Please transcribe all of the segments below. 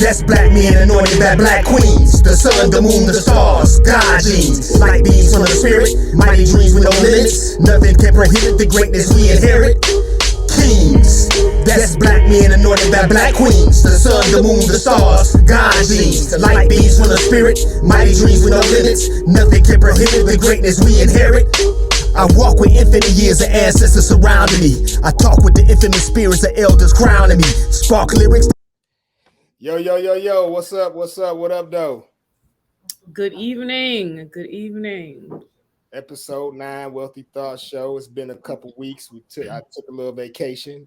That's black men anointed by black queens. The sun, the moon, the stars, God genes. Light beams from the spirit, mighty dreams with no limits. Nothing can prohibit the greatness we inherit. Kings, that's black men anointed by black queens. The sun, the moon, the stars, God genes. Light beams from the spirit, mighty dreams with no limits. Nothing can prohibit the greatness we inherit. I walk with infinite years of ancestors surrounding me. I talk with the infinite spirits of elders crowning me. Spark lyrics. Yo, what's up, what up, though? Good evening. Episode 9, Wealthy Thoughts Show. It's been a couple weeks. I took a little vacation.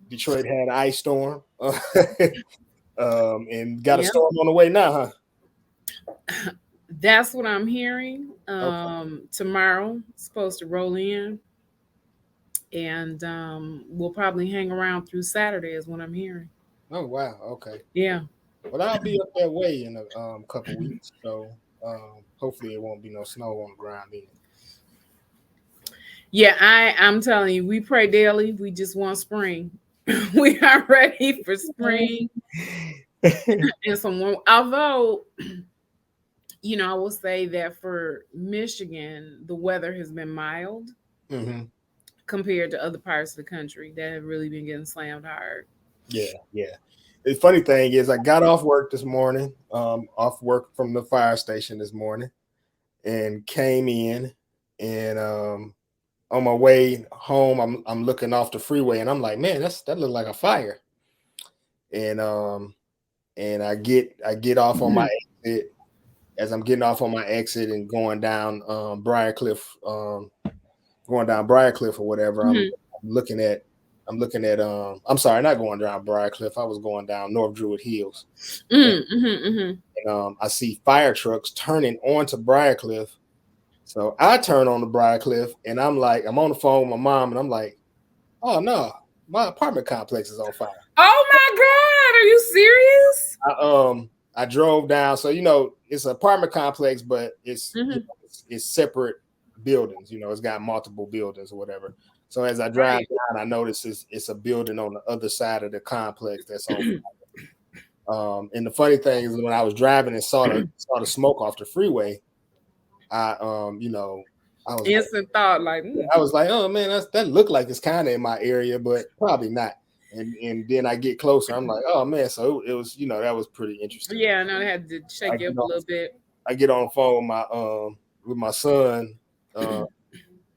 Detroit had an ice storm. And got a storm on the way now, huh? That's what I'm hearing. Okay. Tomorrow, it's supposed to roll in. And we'll probably hang around through Saturday is what I'm hearing. Oh, wow. Okay. Yeah. Well, I'll be up that way in a couple weeks. So hopefully it won't be no snow on the ground either. Yeah, I'm telling you, we pray daily. We just want spring. We are ready for spring. And some, although, I will say that for Michigan, the weather has been mild compared to other parts of the country that have really been getting slammed hard. Yeah. The funny thing is I got off work this morning, off work from the fire station this morning, and came in, and on my way home, I'm looking off the freeway, and I'm like, man, that looked like a fire. And I get off on my exit. As I'm getting off on my exit and going down Briarcliff, or whatever, I'm looking at I'm sorry, not going down Briarcliff. I was going down North Druid Hills. And I see fire trucks turning onto Briarcliff. So I turn on the Briarcliff, and I'm on the phone with my mom, and I'm like, oh no, my apartment complex is on fire. Oh my God, are you serious? I drove down, so it's an apartment complex, but it's separate buildings. It's got multiple buildings or whatever. So as I drive down, I notice it's a building on the other side of the complex that's on fire. And the funny thing is, when I was driving and saw the smoke off the freeway, I was instant thought like, I was like, oh man, that looked like it's kind of in my area, but probably not. And then I get closer, I'm like, oh man, so it was, that was pretty interesting. Yeah, I know I had to shake you up a little bit. I get on the phone with my son,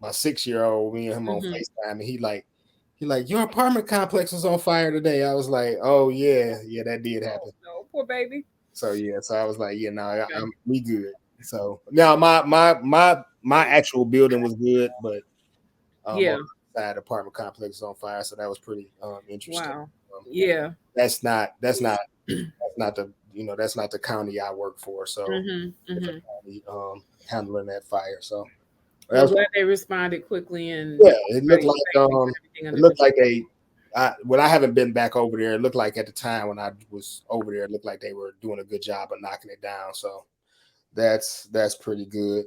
my 6-year-old, me and him on FaceTime, and he like, your apartment complex was on fire today. I was like, oh yeah, that did happen. No, poor baby. So I was like, we good. So now my actual building was good, but side apartment complex is on fire, so that was pretty interesting. Wow. That's not the that's not the county I work for, so county, handling that fire. So I'm glad they responded quickly, and it looked like I haven't been back over there. It looked like at the time when I was over there, it looked like they were doing a good job of knocking it down. So that's pretty good.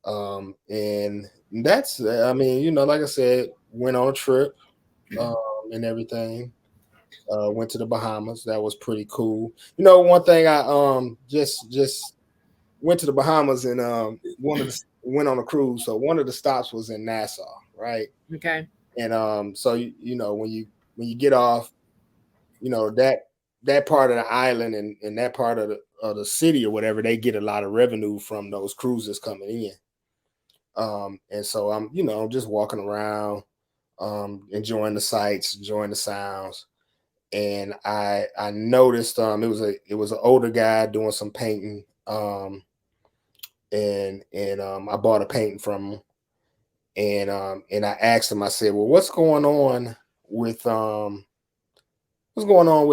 And that's, like I said, went on a trip and everything. Went to the Bahamas. That was pretty cool. One thing, I just went to the Bahamas and went on a cruise. So one of the stops was in Nassau, right? Okay. And so when you get off, that part of the island and that part of the city or whatever, they get a lot of revenue from those cruises coming in. And so I'm just walking around, enjoying the sights, enjoying the sounds. And I noticed it was an older guy doing some painting. And I bought a painting from him. And I asked him, I said, well, what's going on with them, all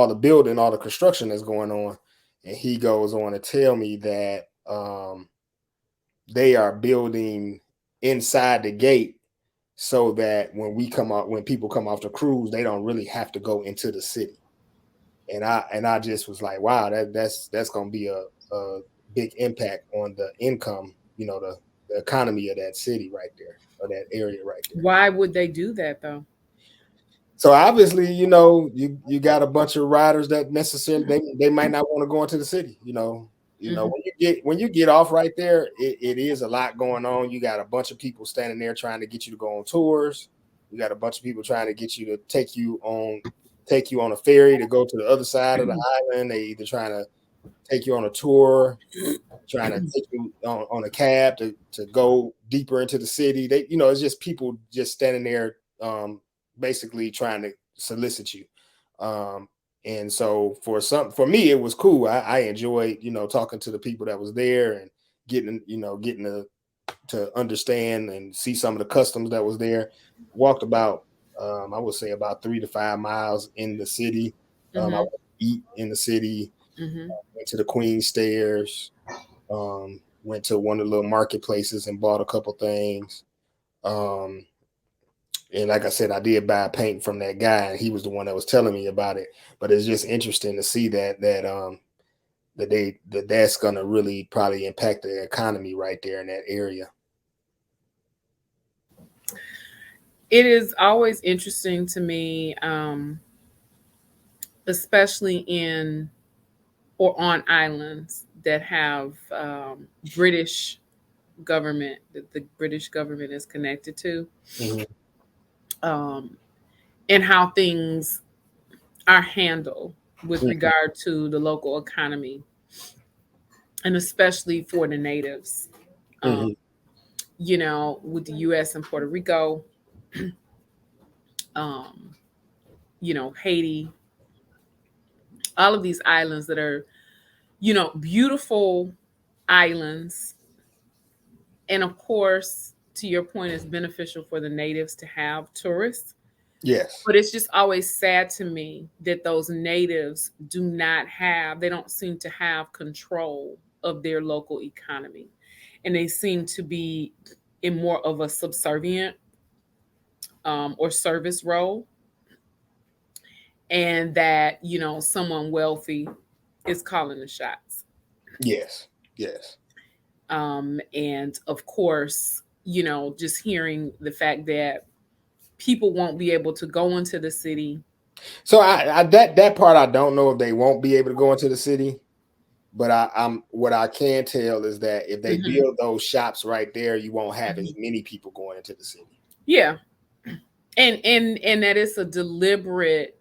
the building, all the construction that's going on? And he goes on to tell me that they are building inside the gate so that when people come off the cruise, they don't really have to go into the city. And I just was like, wow, that's going to be a big impact on the income, the economy of that city right there, or that area right there. Why would they do that though? So obviously, you got a bunch of riders that necessarily they might not want to go into the city. When you get off right there, it is a lot going on. You got a bunch of people standing there trying to get you to go on tours. You got a bunch of people trying to get you to take you on a ferry to go to the other side of the island. They either trying to take you on a tour, trying to take you on a cab to go deeper into the city. It's just people just standing there, basically trying to solicit you. And so for me, it was cool. I enjoyed, talking to the people that was there and getting to understand and see some of the customs that was there. Walked about, I would say about 3 to 5 miles in the city. I would eat in the city, went to the Queen Stairs, went to one of the little marketplaces and bought a couple things. And like I said, I did buy paint from that guy, and he was the one that was telling me about it. But it's just interesting to see that that's gonna really probably impact the economy right there in that area. It is always interesting to me, especially in or on islands that have British government that the British government is connected to, and how things are handled with regard to the local economy, and especially for the natives. With the U.S. and Puerto Rico, Haiti, all of these islands that are, beautiful islands. And of course, to your point, it's beneficial for the natives to have tourists. Yes. But it's just always sad to me that those natives they don't seem to have control of their local economy. And they seem to be in more of a subservient or service role. And that, someone wealthy is calling the shots. Yes. Yes. And of course, just hearing the fact that people won't be able to go into the city. So that part I don't know if they won't be able to go into the city, but I'm what I can tell is that if they build those shops right there, you won't have as many people going into the city. Yeah, and that it's a deliberate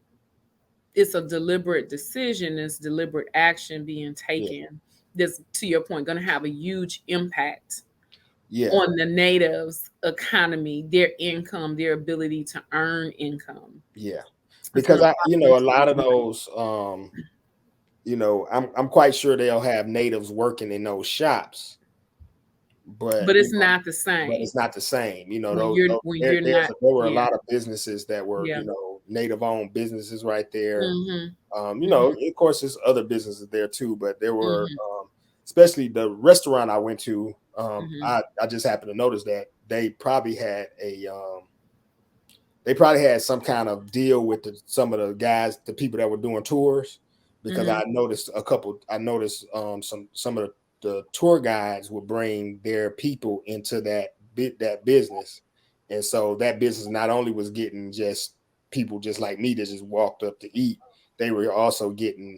decision, it's deliberate action being taken. That's, to your point, going to have a huge impact on the natives' economy, their income, their ability to earn income. Yeah, because a lot of those, I'm quite sure they'll have natives working in those shops, but it's not the same. But it's not the same. There were a lot of businesses that were, native-owned businesses right there. Of course, there's other businesses there too, but there were, especially the restaurant I went to. I just happened to notice that they probably had some kind of deal with some of the guys, the people that were doing tours, because I noticed some of the tour guides would bring their people into that business, and so that business not only was getting just people just like me that just walked up to eat, they were also getting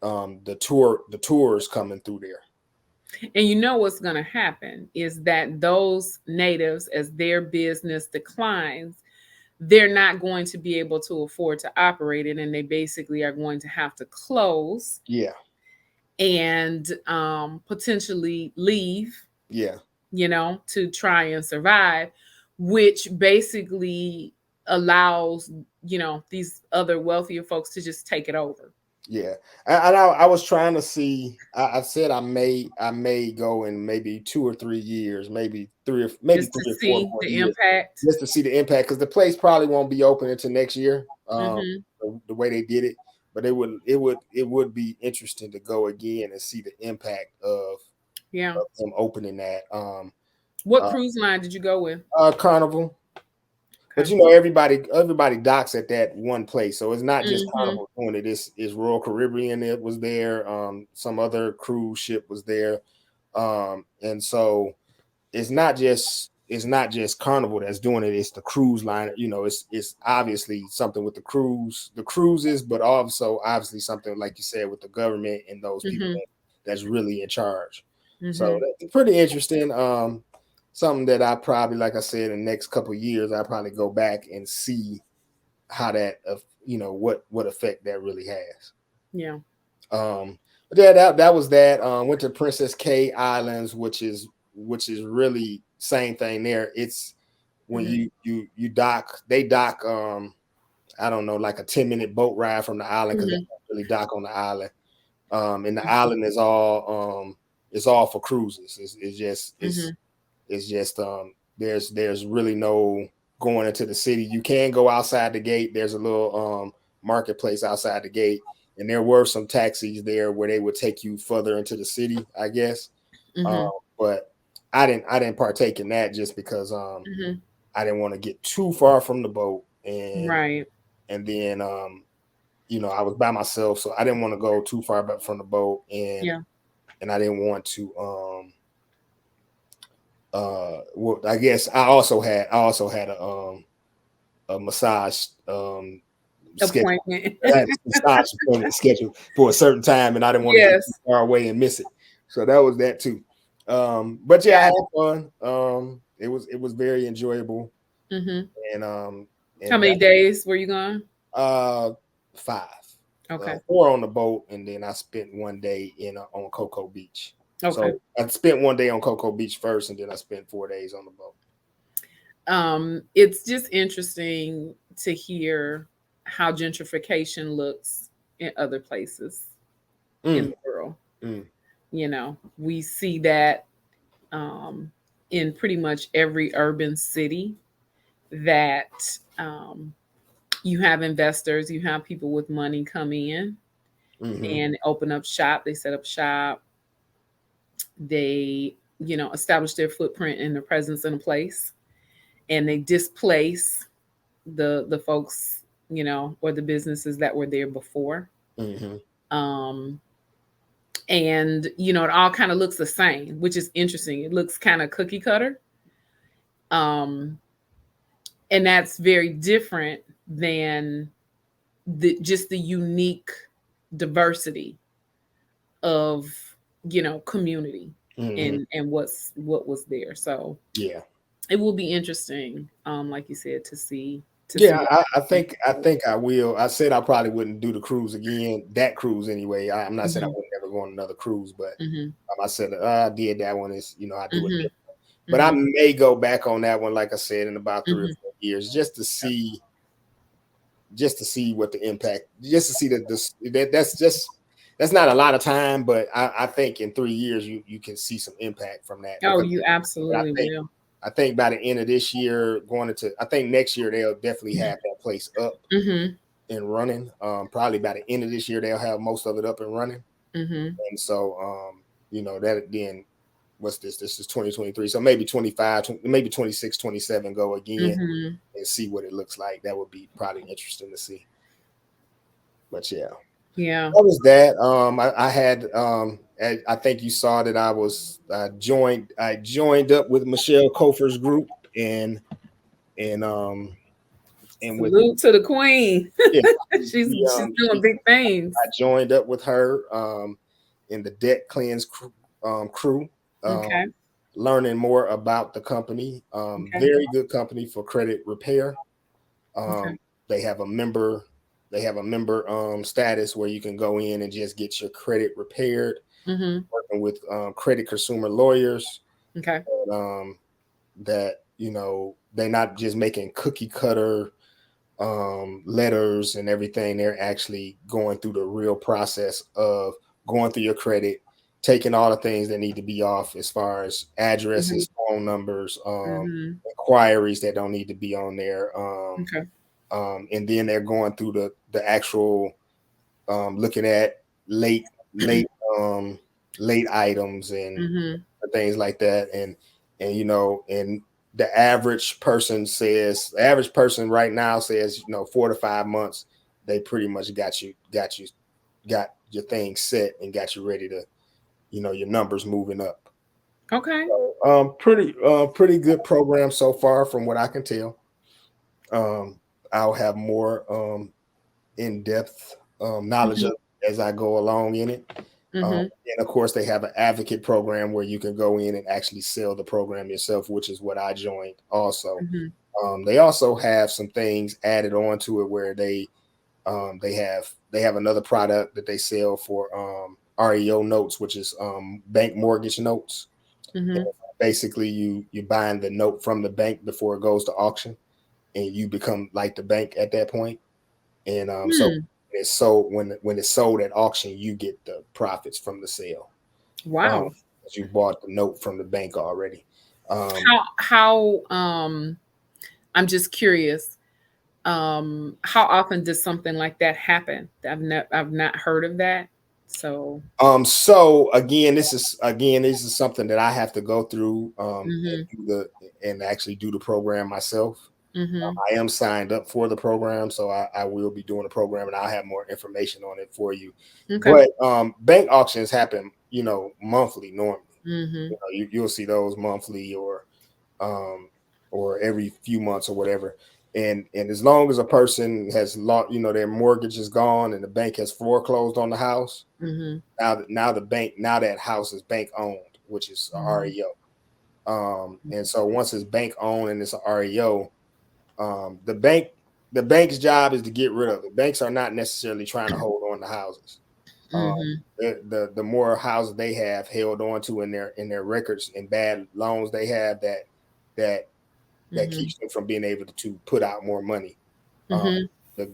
the tours coming through there. And what's going to happen is that those natives, as their business declines, they're not going to be able to afford to operate it, and they basically are going to have to close. Yeah. And potentially leave. Yeah. To try and survive, which basically allows, these other wealthier folks to just take it over. Yeah. And I was trying to see, I said I may go in maybe 2 or 3 years, maybe 3 or 4 the impact. Just to see the impact, because the place probably won't be open until next year, the way they did it. But it would be interesting to go again and see the impact of them opening that. What cruise line did you go with? Carnival. But everybody docks at that one place, so it's not just Carnival doing it. It's Royal Caribbean. It was there. Some other cruise ship was there, and so it's not just it's not just Carnival that's doing it, it's the cruise line. You know, it's obviously something with the cruises, but also obviously something like you said with the government and those people that's really in charge. So that's pretty interesting. Something that I probably, like I said, in the next couple of years, I probably go back and see how that, you know, what effect that really has. Yeah. But yeah, that was that. Went to Princess K Islands, which is really same thing there. It's when you dock, they dock. I don't know, like a 10-minute boat ride from the island because they don't really dock on the island. And the island is all for cruises. It's just there's really no going into the city. You can go outside the gate. There's a little marketplace outside the gate, and there were some taxis there where they would take you further into the city, I guess. But I didn't partake in that just because I didn't want to get too far from the boat, and then you know, I was by myself, so I didn't want to go too far back from the boat, and I didn't want to well, I guess I also had a massage appointment. massage appointment scheduled for a certain time, and I didn't want to get too far away and miss it. So that was that too. But yeah, I had fun. It was very enjoyable. And how many days were you gone? 5. Okay. 4 on the boat, and then I spent 1 day on Cocoa Beach. Okay. So I spent 1 day on Cocoa Beach first, and then I spent 4 days on the boat. It's just interesting to hear how gentrification looks in other places in the world. You know, we see that in pretty much every urban city that you have investors, you have people with money come in and open up shop. They set up shop. They, you know, establish their footprint and their presence in a place, and they displace the folks, you know, or the businesses that were there before. And, you know, it all kind of looks the same, which is interesting. It looks kind of cookie cutter. And that's very different than just the unique diversity of, you know, community and what was there. So yeah, it will be interesting, like you said, to see. I think I will. I said I probably wouldn't do the cruise again. That cruise anyway. I'm not saying I would never go on another cruise, but I said I did that one. Is, you know, I do it different. But I may go back on that one, like I said, in about 3 or 4 years, just to see what the impact. Just to see that's not a lot of time, but I think in 3 years you can see some impact from that. Oh, you absolutely will. I think by the end of this year, I think next year they'll definitely have that place up and running. Probably by the end of this year they'll have most of it up and running. And so, you know, that then what's this? This is 2023. So maybe 25, maybe 26, 27 go again and see what it looks like. That would be probably interesting to see. But yeah. Yeah, that was that. I had I think you saw that I joined up with Michelle Kofer's group and salute with to the queen. Yeah, she's doing big things. I joined up with her in the DebtCleanse crew. Okay. Learning more about the company. Very good company for credit repair. They have a member status where you can go in and just get your credit repaired. Working with credit consumer lawyers. Okay. That, you know, they're not just making cookie cutter letters and everything. They're actually going through the real process of going through your credit, taking all the things that need to be off as far as addresses, phone numbers, inquiries that don't need to be on there. And then they're going through the actual looking at late items and things like that. And you know, and the average person right now says, you know, 4 to 5 months, they pretty much got your thing set and got you ready to, you know, your numbers moving up. Okay. Pretty good program so far from what I can tell. I'll have more in-depth knowledge of it as I go along in it. And of course, they have an advocate program where you can go in and actually sell the program yourself, which is what I joined also. They also have some things added on to it where they have another product that they sell for REO notes, which is bank mortgage notes. Basically, you're buying the note from the bank before it goes to auction, and you become like the bank at that point. And so it's sold when it's sold at auction, you get the profits from the sale. Wow. You bought the note from the bank already. How I'm just curious. How often does something like that happen? I've not heard of that. So so again, this is something that I have to go through and actually do the program myself. I am signed up for the program, so I will be doing the program, and I'll have more information on it for you. okay. But bank auctions happen, monthly normally. Mm-hmm. You'll see those monthly or every few months or whatever. And as long as a person has lost, their mortgage is gone and the bank has foreclosed on the house, now that house is bank owned, which is a REO. And so once it's bank owned and it's a REO, the bank's job is to get rid of it. Banks are not necessarily trying to hold on to houses. The more houses they have held on to in their records and bad loans they have that keeps them from being able to put out more money. The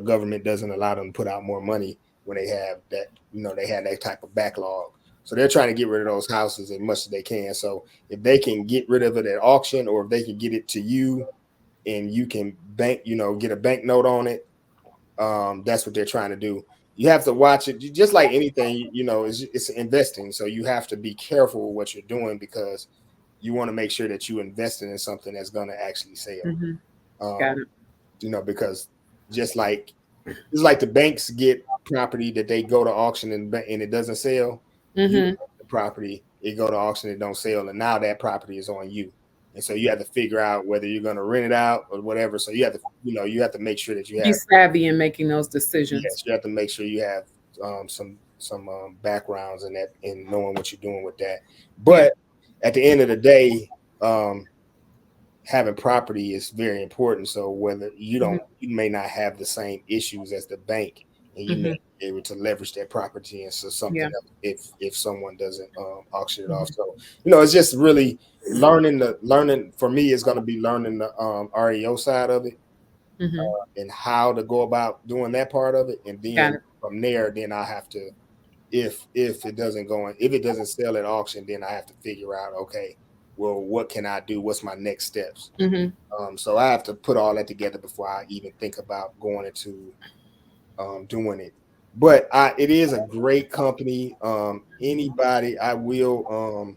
government doesn't allow them to put out more money when they have that, they have that type of backlog. So they're trying to get rid of those houses as much as they can. So if they can get rid of it at auction, or if they can get it to you and you can get a bank note on it, that's what they're trying to do. You have to watch it, just like anything, it's investing. So you have to be careful with what you're doing, because you want to make sure that you're investing in something that's going to actually sell. Got it. Because just like the banks get property that they go to auction and it doesn't sell, you get the property, it go to auction, it don't sell, and now that property is on you. And so you have to figure out whether you're going to rent it out or whatever. So you have to make sure that you have, be savvy in making those decisions. Yes, you have to make sure you have some backgrounds in that and knowing what you're doing with that. But at the end of the day, having property is very important. So whether you may not have the same issues as the bank, and you may be able to leverage that property into something else if someone doesn't auction it off. So it's just really learning for me is going to be learning the REO side of it, and how to go about doing that part of it, and then from there, then I have to, if it doesn't sell at auction, then I have to figure out, okay, well, what can I do? What's my next steps? So I have to put all that together before I even think about going into doing it. But it is a great company. Anybody, I will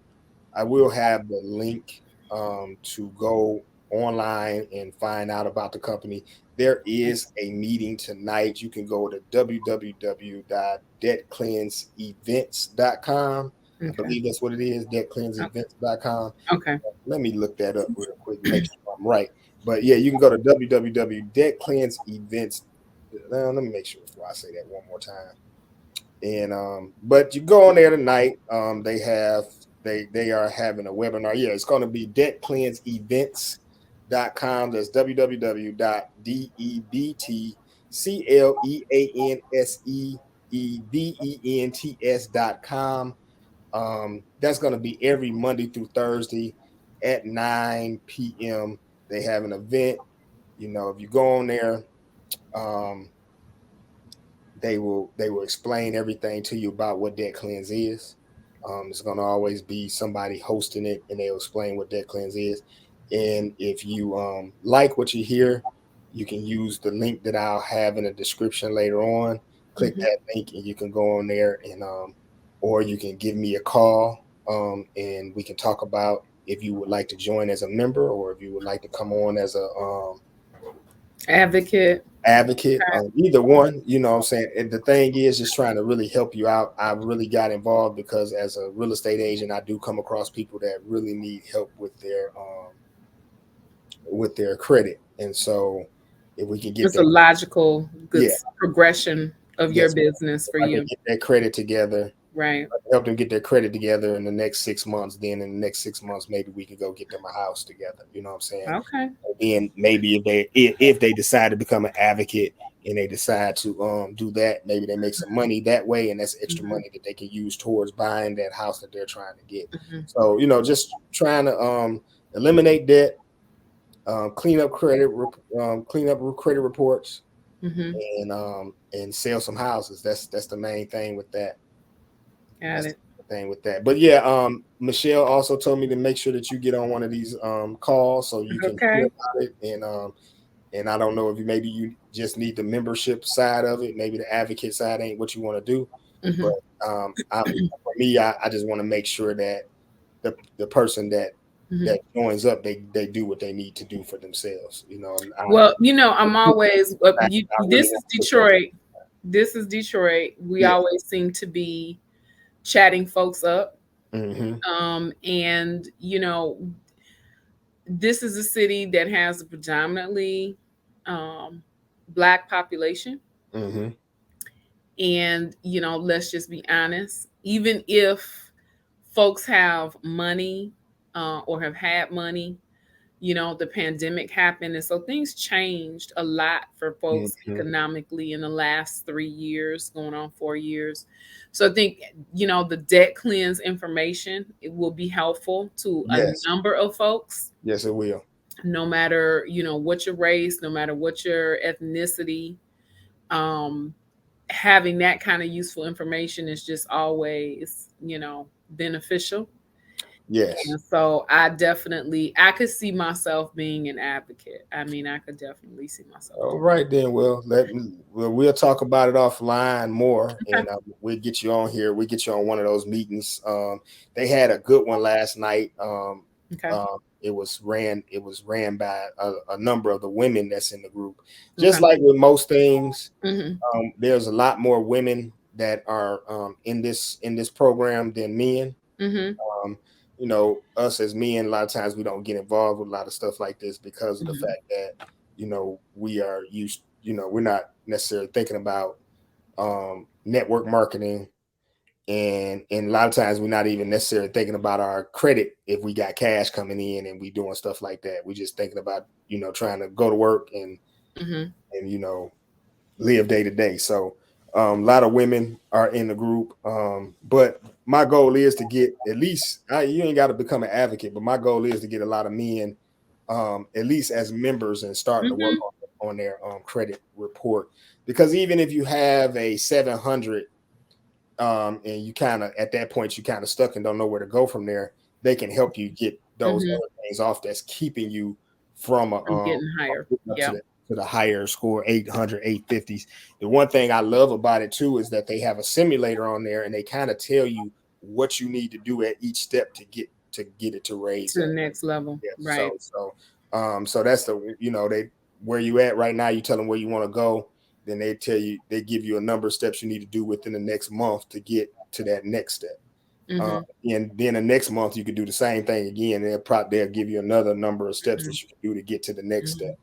have the link to go online and find out about the company. There is a meeting tonight. You can go to www.debtcleanseevents.com. I believe that's what it is, debtcleanseevents.com. Okay. Let me look that up real quick, make sure I'm right. But yeah, you can go to www.debtcleanseevents. Let me make sure before I say that one more time. And but you go on there tonight. They are having a webinar. Yeah, it's going to be debtcleanseevents.com. That's www.debtcleanseevents.com. That's going to be every Monday through Thursday at 9 p.m. They have an event. If you go on there, they will explain everything to you about what DebtCleanse is. It's going to always be somebody hosting it, and they'll explain what DebtCleanse is. And if you like what you hear, you can use the link that I'll have in the description later on. Click that link, and you can go on there, and or you can give me a call, and we can talk about if you would like to join as a member, or if you would like to come on as a advocate. advocate, either one, you know what I'm saying? And the thing is just trying to really help you out. I really got involved because as a real estate agent, I do come across people that really need help with their credit. And so if we can get it's a logical good progression of your yes, business for you. Get that credit together. Right. Help them get their credit together in the next 6 months. Then in the next 6 months, maybe we can go get them a house together. You know what I'm saying? Okay. And then maybe if they decide to become an advocate and they decide to do that, maybe they make some money that way, and that's extra money that they can use towards buying that house that they're trying to get. So just trying to eliminate debt, clean up credit reports, and sell some houses. That's the main thing with that. Got it. Thing with that. But yeah, Michelle also told me to make sure that you get on one of these calls so you can hear about it. And I don't know if you just need the membership side of it. Maybe the advocate side ain't what you want to do. But for me, I just want to make sure that the person that joins up, they do what they need to do for themselves. I'm always this is Detroit. This is Detroit. We always seem to be chatting folks up. And this is a city that has a predominantly Black population. And let's just be honest, even if folks have money or have had money, the pandemic happened, and so things changed a lot for folks economically in the last 3 years, going on 4 years. So I think the DebtCleanse information, it will be helpful to a number of folks. Yes, it will. No matter what your race, no matter what your ethnicity, having that kind of useful information is just always beneficial. Yes. And so I could see myself being an advocate. I mean, I could definitely see myself. All right, then. Well, we'll talk about it offline more, and we'll get you on here. We'll get you on one of those meetings. They had a good one last night. It was ran by a number of the women that's in the group. Just like with most things, there's a lot more women that are in this program than men. Us as men, a lot of times we don't get involved with a lot of stuff like this because of the fact that, we are used, we're not necessarily thinking about network marketing. And a lot of times we're not even necessarily thinking about our credit if we got cash coming in and we doing stuff like that. We're just thinking about, trying to go to work and live day to day. So a lot of women are in the group. But my goal is to get at least, you ain't got to become an advocate, but my goal is to get a lot of men at least as members and starting to work on their credit report. Because even if you have a 700 and you kind of, at that point, you kind of stuck and don't know where to go from there, they can help you get those other things off that's keeping you from getting higher. To the higher score, 800, 850s. The one thing I love about it too is that they have a simulator on there and they kind of tell you what you need to do at each step to get it to raise to the next level. Right. So that's they where you at right now, you tell them where you want to go, then they give you a number of steps you need to do within the next month to get to that next step. And then the next month you could do the same thing again. They'll give you another number of steps that you can do to get to the next step.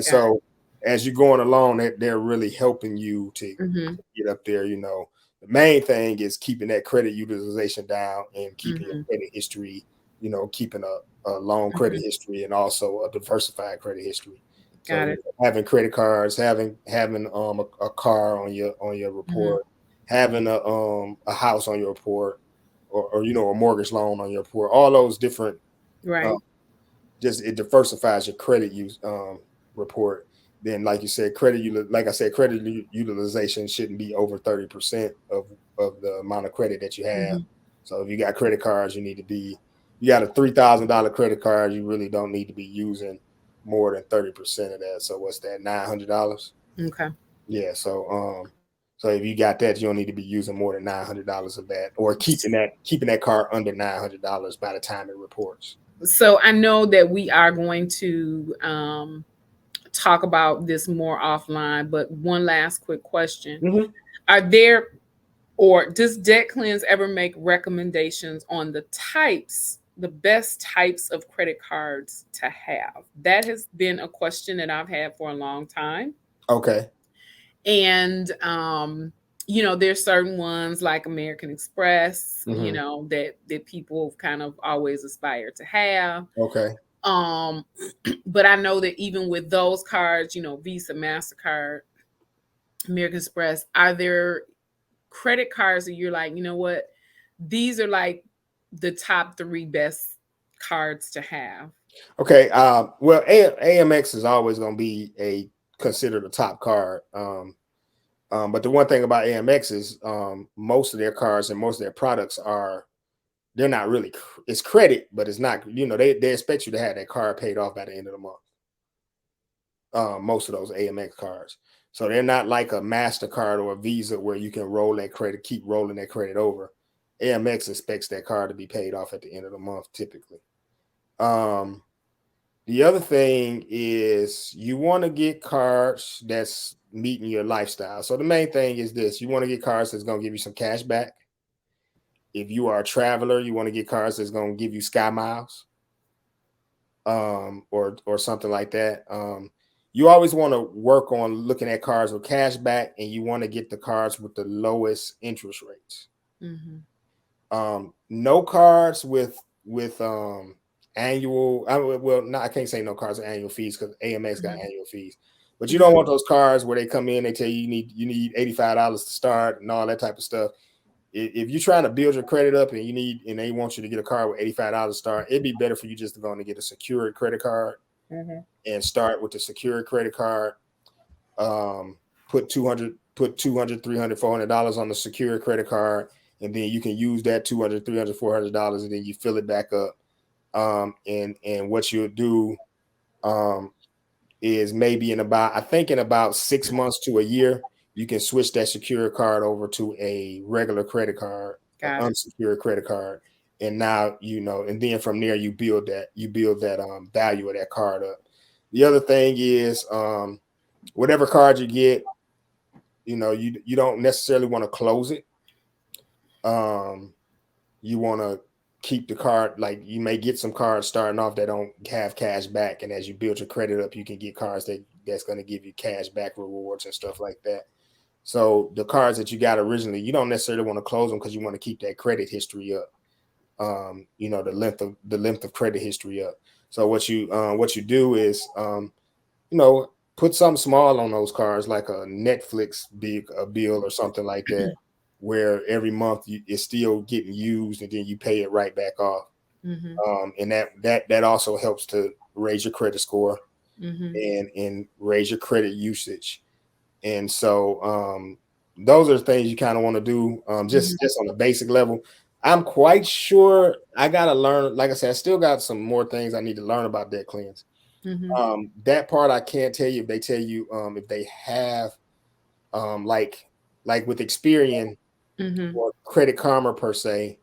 So as you're going along, they're really helping you to get up there. The main thing is keeping that credit utilization down and keeping your credit history, keeping a long credit history and also a diversified credit history. Got it. Having credit cards, having a car on your report, having a house on your report, or a mortgage loan on your report, all those different just it diversifies your credit use report. Then, like you said, credit utilization shouldn't be over 30% of the amount of credit that you have. So if you got credit cards, you got a $3,000 credit card, you really don't need to be using more than 30% of that. So what's that, $900? Okay. Yeah. So if you got that, you don't need to be using more than $900 of that, or keeping that car under $900 by the time it reports. So I know that we are going to talk about this more offline, but one last quick question. Are there, or does DebtCleanse ever make recommendations on the best types of credit cards to have? That has been a question that I've had for a long time. Okay. And there's certain ones like American Express, that people kind of always aspire to have. Okay. But I know that even with those cards, Visa, MasterCard, American Express, are there credit cards that you're like, you know what, these are like the top 3 best cards to have? Okay. Well, AMX is always going to be considered a top card. But the one thing about AMX is most of their cards and most of their products they're not really, it's credit, but it's not, they expect you to have that card paid off by the end of the month. Most of those AMX cards. So they're not like a MasterCard or a Visa where you can roll that credit, keep rolling that credit over. AMX expects that card to be paid off at the end of the month, typically. The other thing is you want to get cards that's meeting your lifestyle. So the main thing is this: you want to get cards that's going to give you some cash back. If you are a traveler, you want to get cards that's going to give you Sky Miles, or something like that. You always want to work on looking at cards with cash back, and you want to get the cards with the lowest interest rates. No cards with annual. I can't say no cards with annual fees because AMX got annual fees. But you don't want those cards where they come in, they tell you you need $85 to start and all that type of stuff. If you're trying to build your credit up and they want you to get a card with $85 to start, it'd be better for you just to go and get a secured credit card and start with the secured credit card. Put $200, $300, $400 on the secured credit card, and then you can use that $200, $300, $400, and then you fill it back up. And what you'll do is maybe in about 6 months to a year, you can switch that secured card over to a regular credit card, an unsecured credit card. And now, and then from there you build that value of that card up. The other thing is whatever card you get, you don't necessarily want to close it. You want to keep the card. Like, you may get some cards starting off that don't have cash back, and as you build your credit up, you can get cards that's going to give you cash back rewards and stuff like that. So the cards that you got originally, you don't necessarily want to close them because you want to keep that credit history up. The length of credit history up. So what you do is put something small on those cards, like a Netflix bill or something like that, where every month it's still getting used, and then you pay it right back off. And that also helps to raise your credit score and raise your credit usage. And so those are the things you kind of want to do, just on a basic level. I'm quite sure I got to learn. Like I said, I still got some more things I need to learn about DebtCleanse. That part I can't tell you if they tell you if they have like with Experian or Credit Karma per se.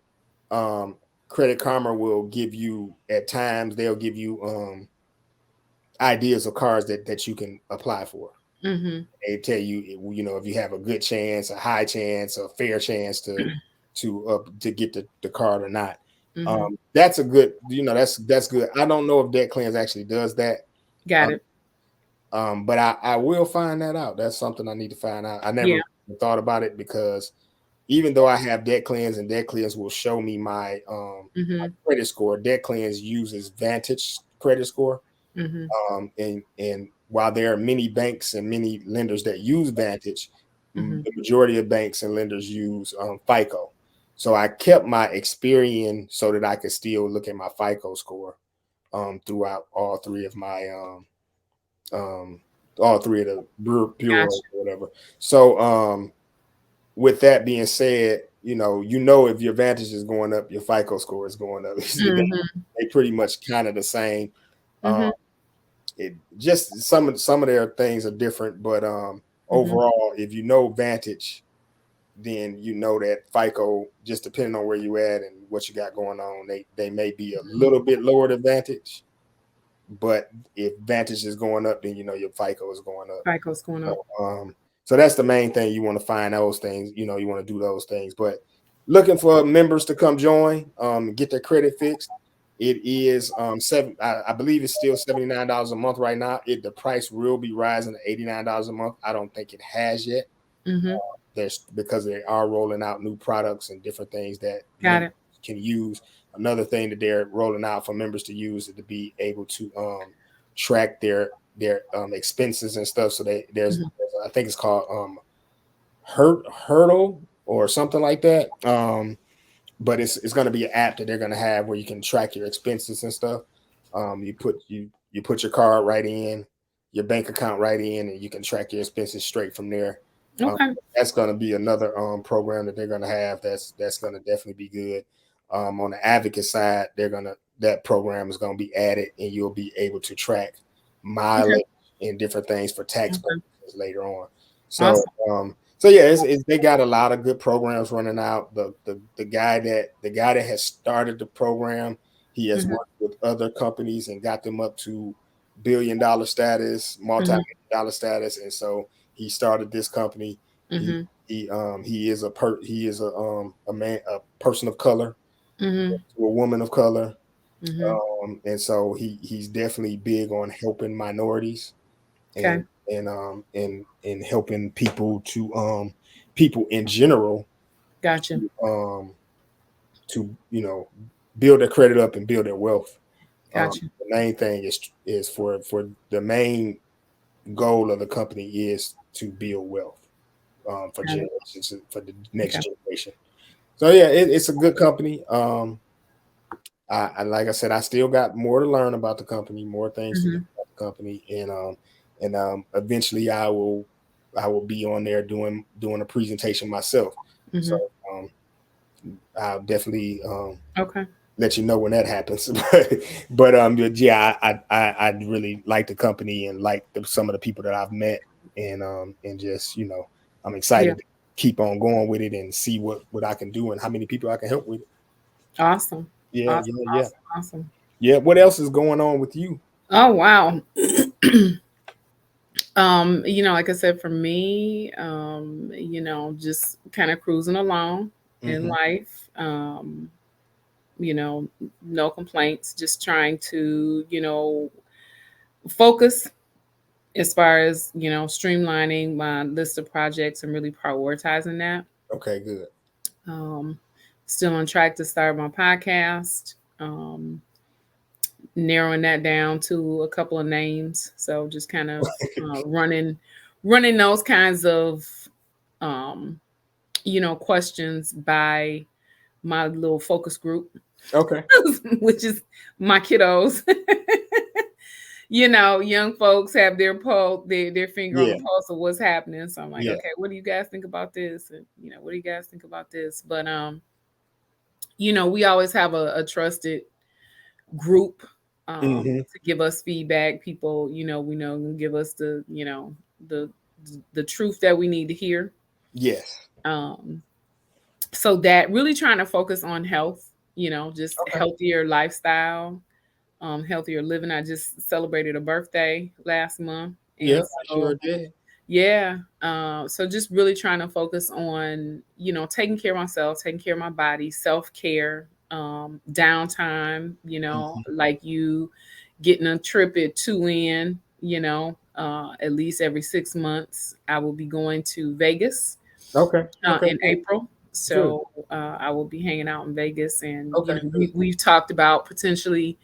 Credit Karma will give you, at times they'll give you ideas of cards that you can apply for. They tell you, if you have a good chance, a high chance, a fair chance to get the card or not. That's a good, that's good. I don't know if DebtCleanse actually does that. Got it. But I will find that out. That's something I need to find out. I never thought about it, because even though I have DebtCleanse and DebtCleanse will show me my my credit score, DebtCleanse uses Vantage credit score. And while there are many banks and many lenders that use Vantage, the majority of banks and lenders use FICO. So I kept my Experian so that I could still look at my FICO score throughout all three of the bureaus or whatever. So with that being said, if your Vantage is going up, your FICO score is going up. They pretty much kind of the same. It just some of their things are different, but overall, if you know Vantage, then you know that FICO, just depending on where you at and what you got going on, they may be a little bit lower than Vantage. but if Vantage is going up, then your FICO is going up. FICO's going up. So that's the main thing. You want to find those things. You want to do those things. But looking for members to come join, get their credit fixed. It is I believe it's still $79 a month right now. The price will be rising to $89 a month. I don't think it has yet. There's because they are rolling out new products and different things that can use. Another thing that they're rolling out for members to use is to be able to track their expenses and stuff. So there's I think it's called Hurdle or something like that. But it's going to be an app that they're going to have where you can track your expenses and stuff. You put your card right in, your bank account right in, and you can track your expenses straight from there. Okay. That's going to be another program that they're going to have. That's going to definitely be good. On the advocate side, that program is going to be added, and you'll be able to track mileage and different things for tax purposes later on. So, awesome. So yeah, they got a lot of good programs running out. The guy that has started the program, he has worked with other companies and got them up to $1 billion status, multi-million-dollar status, and so he started this company. He is a person of color, a woman of color, and so he's definitely big on helping minorities. And helping people people in general, gotcha, to build their credit up and build their wealth. Gotcha. The main thing is for the main goal of the company is to build wealth for generations, for the next generation. So yeah, it's a good company. I like I said, I still got more to learn about the company, more things to do about the company, and eventually I will be on there doing a presentation myself. So I'll definitely let you know when that happens. but yeah, I really like the company and like some of the people that I've met, and just I'm excited to keep on going with it and see what I can do and how many people I can help with it. Awesome. Yeah. Yeah. What else is going on with you? Oh wow. Like I said, for me, just kind of cruising along in life. No complaints, just trying to, focus as far as, streamlining my list of projects and really prioritizing that. Okay, good. Still on track to start my podcast. Narrowing that down to a couple of names. So just kind of running those kinds of, questions by my little focus group. Okay. Which is my kiddos. Young folks have their finger on the pulse of what's happening. So I'm like, okay, what do you guys think about this? And, what do you guys think about this? But, we always have a trusted group to give us feedback. People, we know give us the truth that we need to hear. Yes. So that really trying to focus on health, just healthier lifestyle, healthier living. I just celebrated a birthday last month. Yeah, sure did. Yeah. So just really trying to focus on, taking care of myself, taking care of my body, self-care, downtime, like you getting a trip at 2N, at least every 6 months. I will be going to Vegas in April. So I will be hanging out in Vegas, and we've talked about potentially,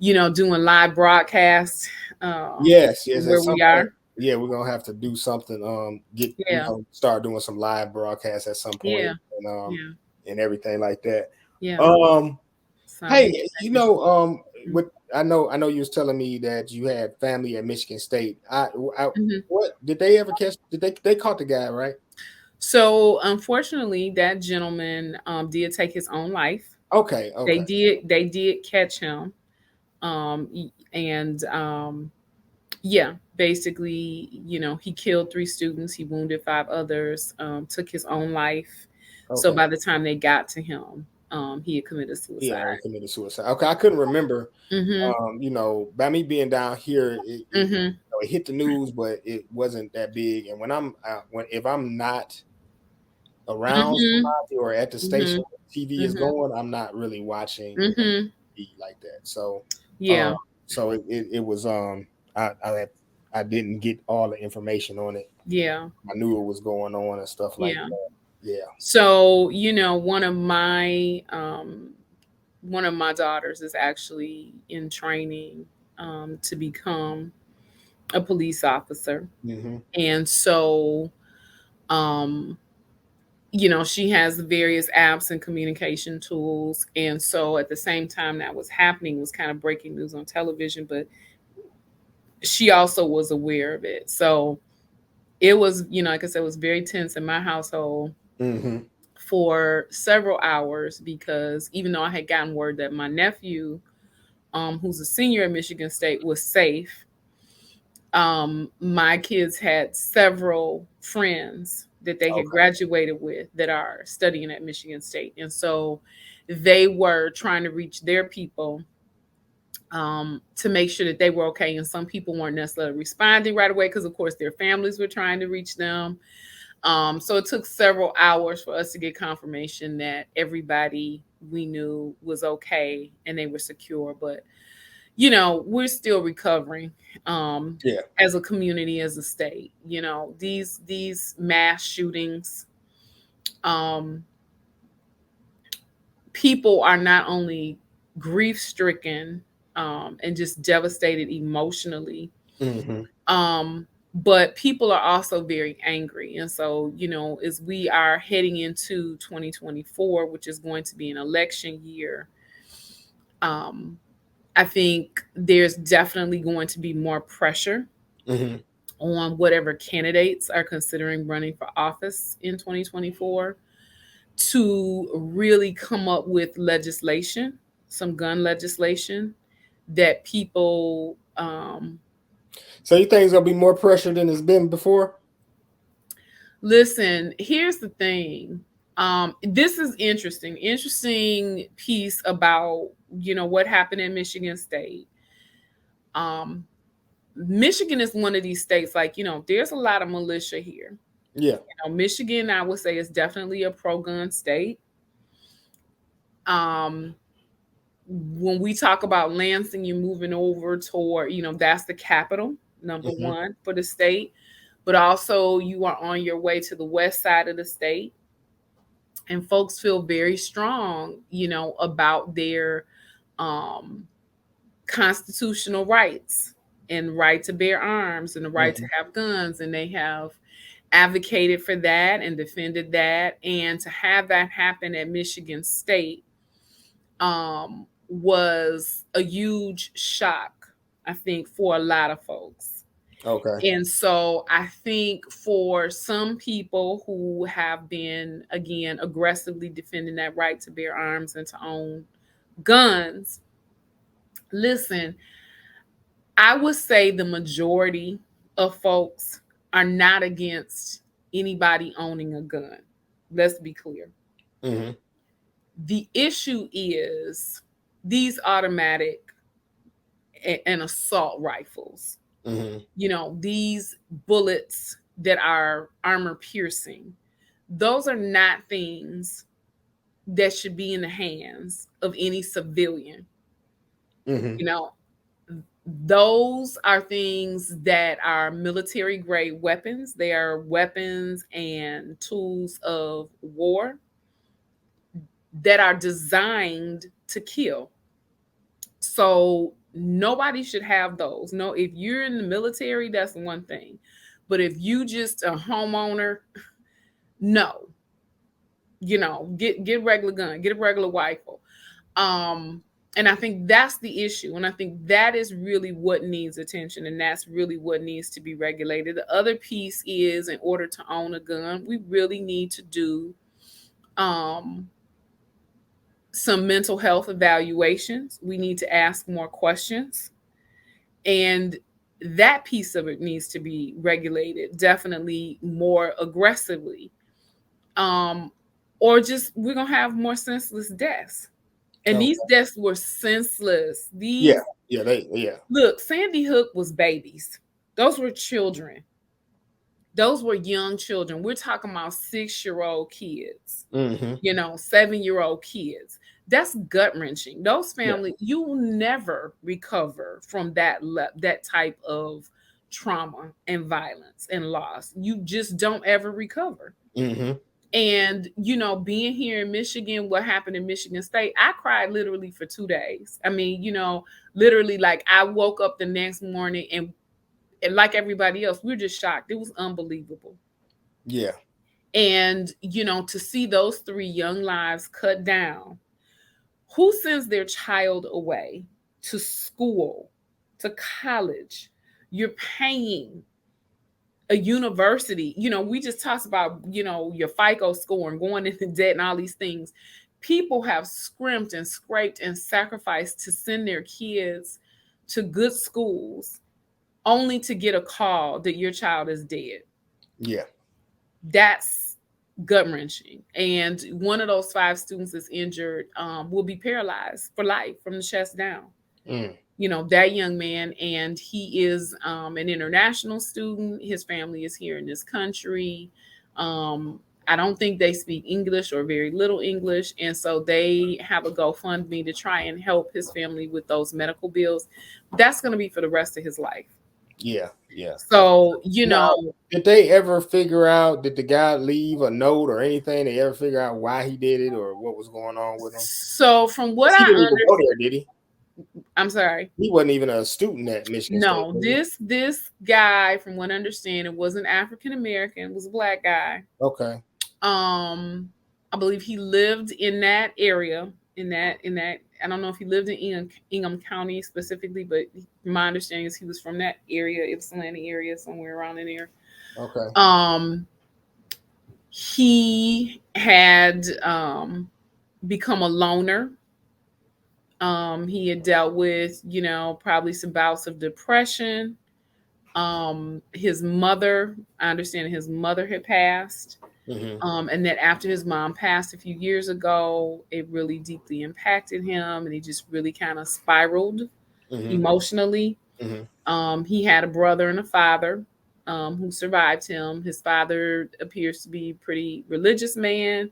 doing live broadcasts. Yes, where we are. Yeah, we're gonna have to do something. Start doing some live broadcasts at some point, and everything like that. Yeah. Hey, what I know you was telling me that you had family at Michigan State. What did they ever catch? They caught the guy, right? So unfortunately, that gentleman did take his own life. Okay. They did catch him. Basically, he killed 3 students, he wounded 5 others, took his own life. So by the time they got to him, he had committed suicide. He already committed suicide. Okay, I couldn't remember. By me being down here, it hit the news, but it wasn't that big. And when if I'm not around somebody or at the station TV is going, I'm not really watching TV like that. So so it was I didn't get all the information on it. Yeah, I knew it was going on and stuff like that. Yeah. So one of my daughters is actually in training to become a police officer, and so she has various apps and communication tools, and so at the same time that was happening, it was kind of breaking news on television, but she also was aware of it. So it was, like I said, it was very tense in my household for several hours, because even though I had gotten word that my nephew, who's a senior at Michigan State, was safe, my kids had several friends that they had graduated with that are studying at Michigan State. And so they were trying to reach their people to make sure that they were okay. And some people weren't necessarily responding right away because, of course, their families were trying to reach them. So it took several hours for us to get confirmation that everybody we knew was okay and they were secure. But, we're still recovering as a community, as a state. These mass shootings, people are not only grief-stricken and just devastated emotionally, but people are also very angry. And so, as we are heading into 2024, which is going to be an election year, I think there's definitely going to be more pressure on whatever candidates are considering running for office in 2024 to really come up with legislation, some gun legislation that people... So you think it's going to be more pressure than it's been before? Listen, here's the thing. This is interesting piece about, what happened in Michigan State. Michigan is one of these states, like, there's a lot of militia here. Yeah. Michigan, I would say, is definitely a pro-gun state. When we talk about Lansing, you're moving over toward, that's the capital, number one for the state. But also you are on your way to the west side of the state. And folks feel very strong, about their constitutional rights and right to bear arms and the right to have guns. And they have advocated for that and defended that. And to have that happen at Michigan State was a huge shock, I think, for a lot of folks. Okay. And so I think for some people who have been, again, aggressively defending that right to bear arms and to own guns, listen, I would say the majority of folks are not against anybody owning a gun. Let's be clear. The issue is these automatic and assault rifles. These bullets that are armor piercing, those are not things that should be in the hands of any civilian. Those are things that are military grade weapons. They are weapons and tools of war that are designed to kill. So nobody should have those. No, if you're in the military, that's one thing. But if you just a homeowner, no. Get a regular gun, get a regular rifle. And I think that's the issue. And I think that is really what needs attention. And that's really what needs to be regulated. The other piece is, in order to own a gun, we really need to do some mental health evaluations. We need to ask more questions. And that piece of it needs to be regulated definitely more aggressively. or just we're gonna have more senseless deaths. And these deaths were senseless. These look, Sandy Hook was babies. Those were children. Those were young children. We're talking about 6-year-old kids, 7-year-old kids. That's gut wrenching. Those families, you will never recover from that type of trauma and violence and loss. You just don't ever recover. And being here in Michigan, what happened in Michigan State, I cried literally for 2 days. I mean, literally, like, I woke up the next morning and like everybody else, we were just shocked. It was unbelievable. Yeah. And to see those 3 young lives cut down. Who sends their child away to school, to college? You're paying a university. We just talked about, your FICO score and going into debt and all these things. People have scrimped and scraped and sacrificed to send their kids to good schools, only to get a call that your child is dead. Yeah. That's gut-wrenching. And one of those 5 students that's injured will be paralyzed for life from the chest down. That young man, and he is an international student. His family is here in this country. I don't think they speak English or very little English. And so they have a GoFundMe to try and help his family with those medical bills. That's going to be for the rest of his life. Yeah, yeah. So, now, did they ever figure out, did the guy leave a note or anything? They ever figure out why he did it or what was going on with him? So from what I understand, go there, did he? I'm sorry. He wasn't even a student at Michigan State. This guy, from what I understand, it wasn't African American, was a Black guy. Okay. I believe he lived in that area, in that I don't know if he lived in Ingham County specifically, but my understanding is he was from that area, Ypsilanti area, somewhere around in there. Okay. He had become a loner. He had dealt with, probably some bouts of depression. His mother, I understand his mother had passed. And that after his mom passed a few years ago, it really deeply impacted him, and he just really kind of spiraled emotionally. He had a brother and a father who survived him. His father appears to be a pretty religious man.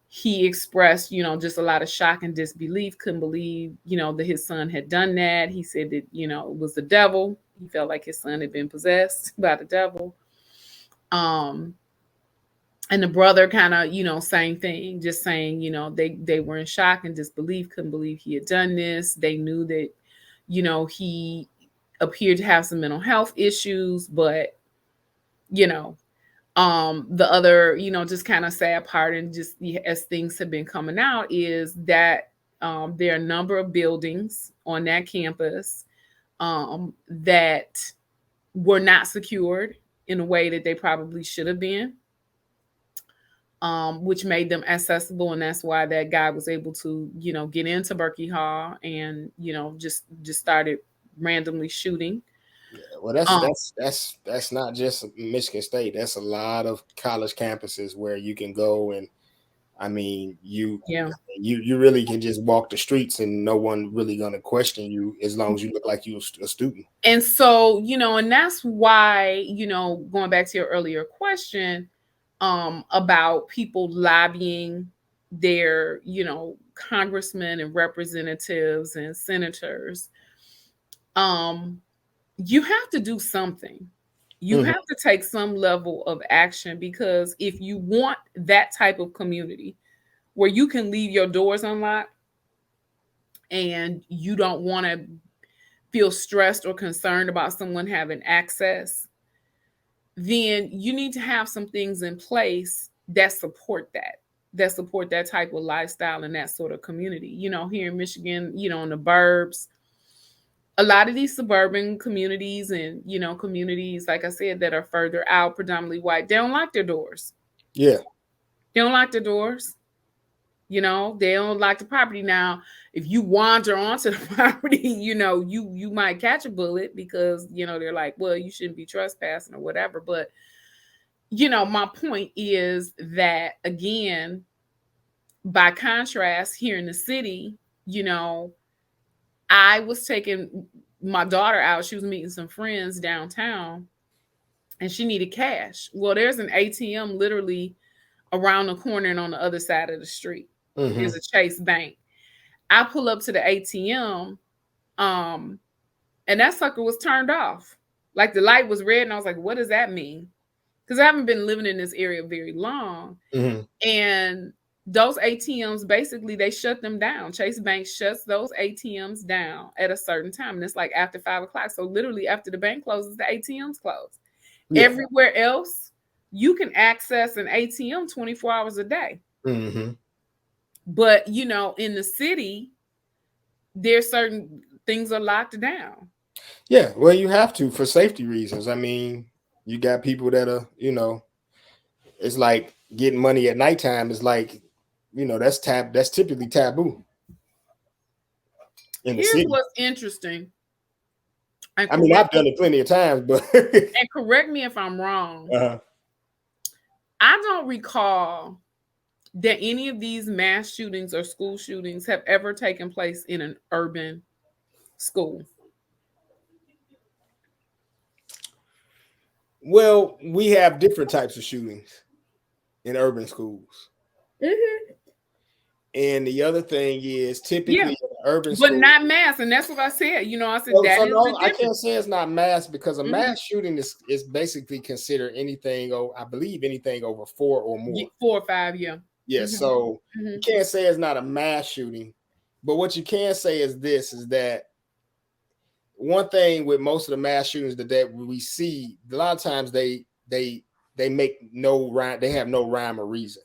He expressed, just a lot of shock and disbelief, couldn't believe, that his son had done that. He said that, it was the devil. He felt like his son had been possessed by the devil. And the brother kind of, same thing, just saying, they were in shock and disbelief, couldn't believe he had done this. They knew that, he appeared to have some mental health issues, but, the other, just kind of sad part, and just as things have been coming out, is that there are a number of buildings on that campus that were not secured in a way that they probably should have been. Which made them accessible, and that's why that guy was able to, get into Berkeley Hall and, just started randomly shooting. Yeah, well, that's not just Michigan State. That's a lot of college campuses where you can go, and I mean, you really can just walk the streets and no one really gonna question you as long as you look like you're a student. And so, and that's why, going back to your earlier question. About people lobbying their, congressmen and representatives and senators. You have to do something. You have to take some level of action, because if you want that type of community where you can leave your doors unlocked and you don't want to feel stressed or concerned about someone having access, then you need to have some things in place that support that type of lifestyle and that sort of community. Here in Michigan, in the burbs, a lot of these suburban communities and, communities, like I said, that are further out, predominantly white, they don't lock their doors. Yeah. They don't lock their doors. They don't lock the property. Now, if you wander onto the property, you might catch a bullet, because, they're like, well, you shouldn't be trespassing or whatever. But, my point is that, again, by contrast, here in the city, you know, I was taking my daughter out. She was meeting some friends downtown and she needed cash. Well, there's an ATM literally around the corner and on the other side of the street. There's a Chase Bank. I pull up to the ATM, and that sucker was turned off. Like the light was red, and I was like, what does that mean? Because I haven't been living in this area very long. And those ATMs, basically, they shut them down. Chase Bank shuts those ATMs down at a certain time. And it's like after 5 o'clock. So literally after the bank closes, the ATMs close. Yeah. Everywhere else, you can access an ATM 24 hours a day. But, you know, in the city, there's certain things are locked down. Yeah, well, you have to for safety reasons. I mean, you got people that are, you know, it's like getting money at nighttime is like, you know, that's typically taboo in the city. What's interesting. I mean, I've done it plenty of times, but and correct me if I'm wrong. I don't recall that any of these mass shootings or school shootings have ever taken place in an urban school. Well, we have different types of shootings in urban schools. And the other thing is typically urban schools, but not mass. And that's what I said. You know, I said I can't say it's not mass because a mass shooting is basically considered anything, I believe anything over 4 or more. 4 or 5, yeah. Yeah, so you can't say it's not a mass shooting. But what you can say is this, is that one thing with most of the mass shootings that we see, a lot of times they make no rhyme, they have no rhyme or reason.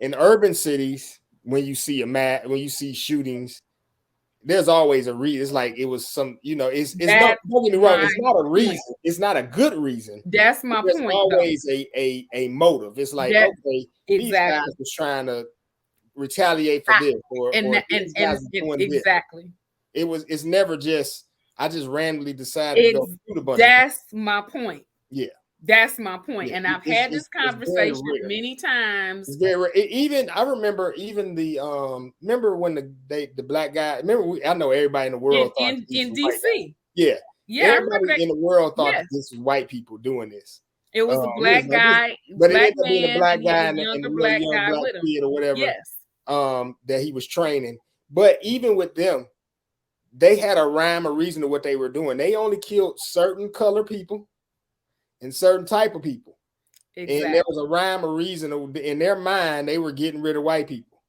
In urban cities, when you see shootings, there's always a reason. It's like it was some, you know, don't get me wrong, it's not a reason, it's not a good reason. That's my point. There's always a motive. It's like, okay, these guys was trying to retaliate for this, or exactly. It's never just I just randomly decided to go shoot a bunch. That's my point. Yeah. That's my point. Yeah. And I've had this conversation many times. It's very rare. Even I remember even the remember when the black guy, I know everybody in the world thought in DC. Yeah. Yeah. Everybody in the world thought that this was white people doing this. It was a black guy, but it ended up being a black guy and a the black guy black with him. Kid or whatever. Yes. That he was training. But even with them, they had a rhyme or reason to what they were doing. They only killed certain color people and certain type of people. Exactly. And there was a rhyme or reason in their mind. They were getting rid of white people.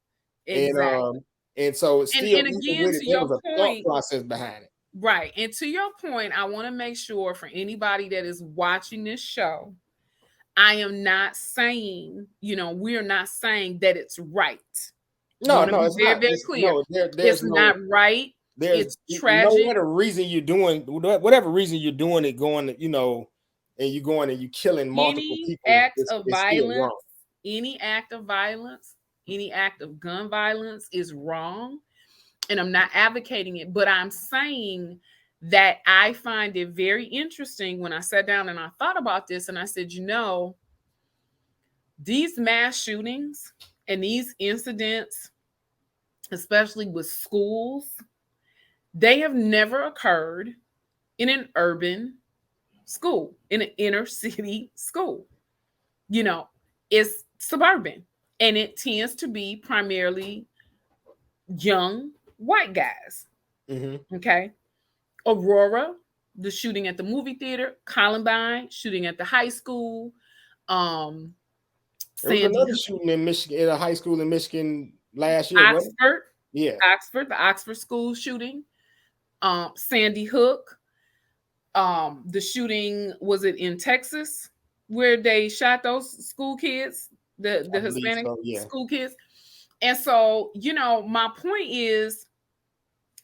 Exactly. And so it's still, and again, to your point, a thought process behind it. Right. And to your point, I want to make sure for anybody that is watching this show, I am not saying, you know, we are not saying that it's right. No, it's very, not. Very clear. No, it's not right. It's tragic. Whatever reason you're doing it, going to, you know, and you're going and you're killing multiple people. Any act of violence, any act of gun violence is wrong. And I'm not advocating it, but I'm saying that I find it very interesting when I sat down and I thought about this and I said, you know, these mass shootings and these incidents, especially with schools, they have never occurred in an urban school, in an inner city school. You know, it's suburban and it tends to be primarily young white guys. Okay. Aurora, the shooting at the movie theater, Columbine, shooting at the high school. There was another shooting in Michigan, in a high school in Michigan last year. Oxford. Yeah. Oxford, the Oxford school shooting. Sandy Hook. The shooting, was it in Texas where they shot those school kids, the Hispanic school kids? And so, you know, my point is,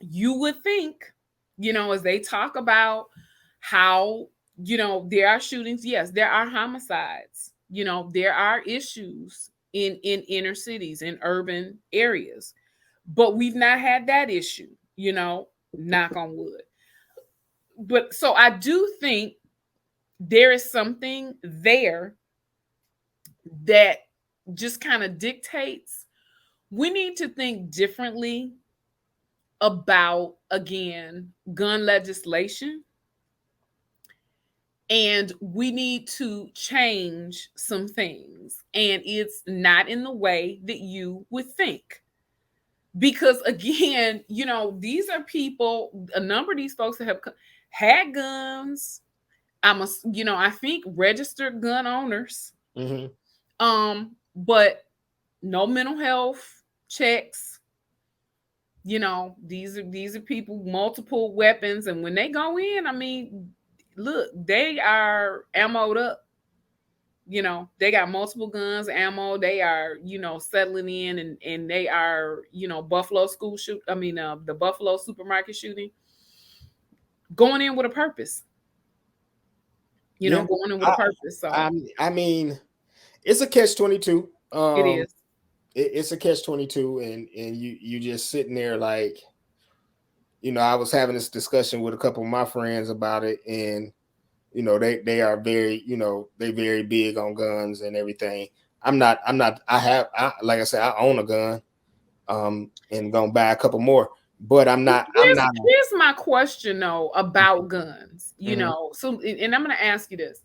you would think, you know, as they talk about how, you know, there are shootings, yes, there are homicides, you know, there are issues in inner cities, in urban areas, but we've not had that issue, you know, knock on wood. But so I do think there is something there that just kind of dictates we need to think differently about, again, gun legislation, and we need to change some things, and it's not in the way that you would think. Because again, these are people, a number of these folks that have had guns. I think registered gun owners, but no mental health checks. These are people, multiple weapons, and when they go in, I mean, look, they are ammoed up. They got multiple guns, ammo. They are, settling in, and they are, Buffalo school shoot. I mean, the Buffalo supermarket shooting, going in with a purpose. Going in with a purpose. So I mean, it's a catch-22. It is. It's a catch-22, and you just sitting there like, I was having this discussion with a couple of my friends about it, and they are very, they very big on guns and everything. I'm not, like I said, I own a gun, and gonna buy a couple more, but I'm not. Here's my question though about guns, So, and I'm gonna ask you this.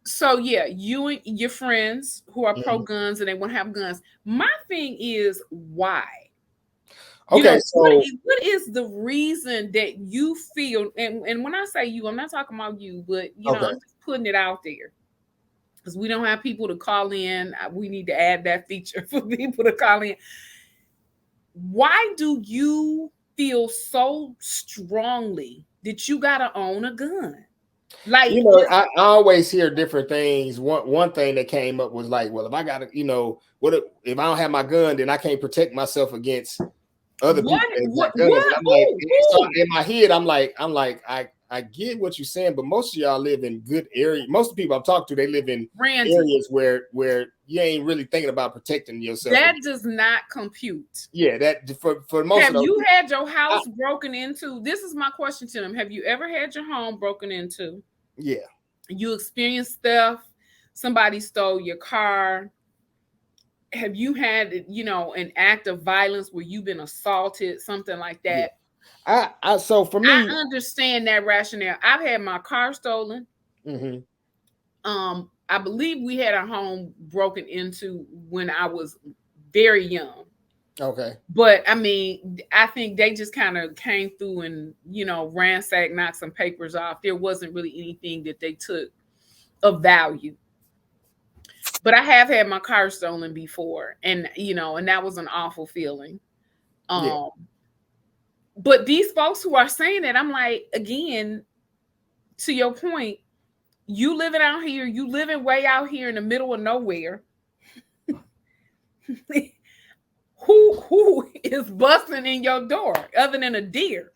So yeah, you and your friends who are pro guns and they want to have guns. My thing is, why? Okay, so what is the reason that you feel? And when I say you, I'm not talking about you, but I'm just putting it out there because we don't have people to call in. We need to add that feature for people to call in. Why do you feel so strongly that you gotta own a gun? Like, I always hear different things. One thing that came up was like, well, if I gotta, what if I don't have my gun, then I can't protect myself against other people. What? I'm like, so in my head, I'm like, I get what you're saying, but most of y'all live in good areas. Most of the people I'm talking to, they live in areas where you ain't really thinking about protecting yourself. That does not compute. Yeah, that for most of those. Have you had your house broken into? This is my question to them. Have you ever had your home broken into? Yeah. You experienced theft. Somebody stole your car. Have you had, an act of violence where you've been assaulted, something like that? Yeah. So for me, I understand that rationale. I've had my car stolen. I believe we had our home broken into when I was very young. Okay. But I mean, I think they just kind of came through and, ransacked, knocked some papers off. There wasn't really anything that they took of value. But I have had my car stolen before, and and that was an awful feeling. Yeah. But these folks who are saying that, I'm like, again, to your point, you living out here, you living way out here in the middle of nowhere. Who is busting in your door other than a deer?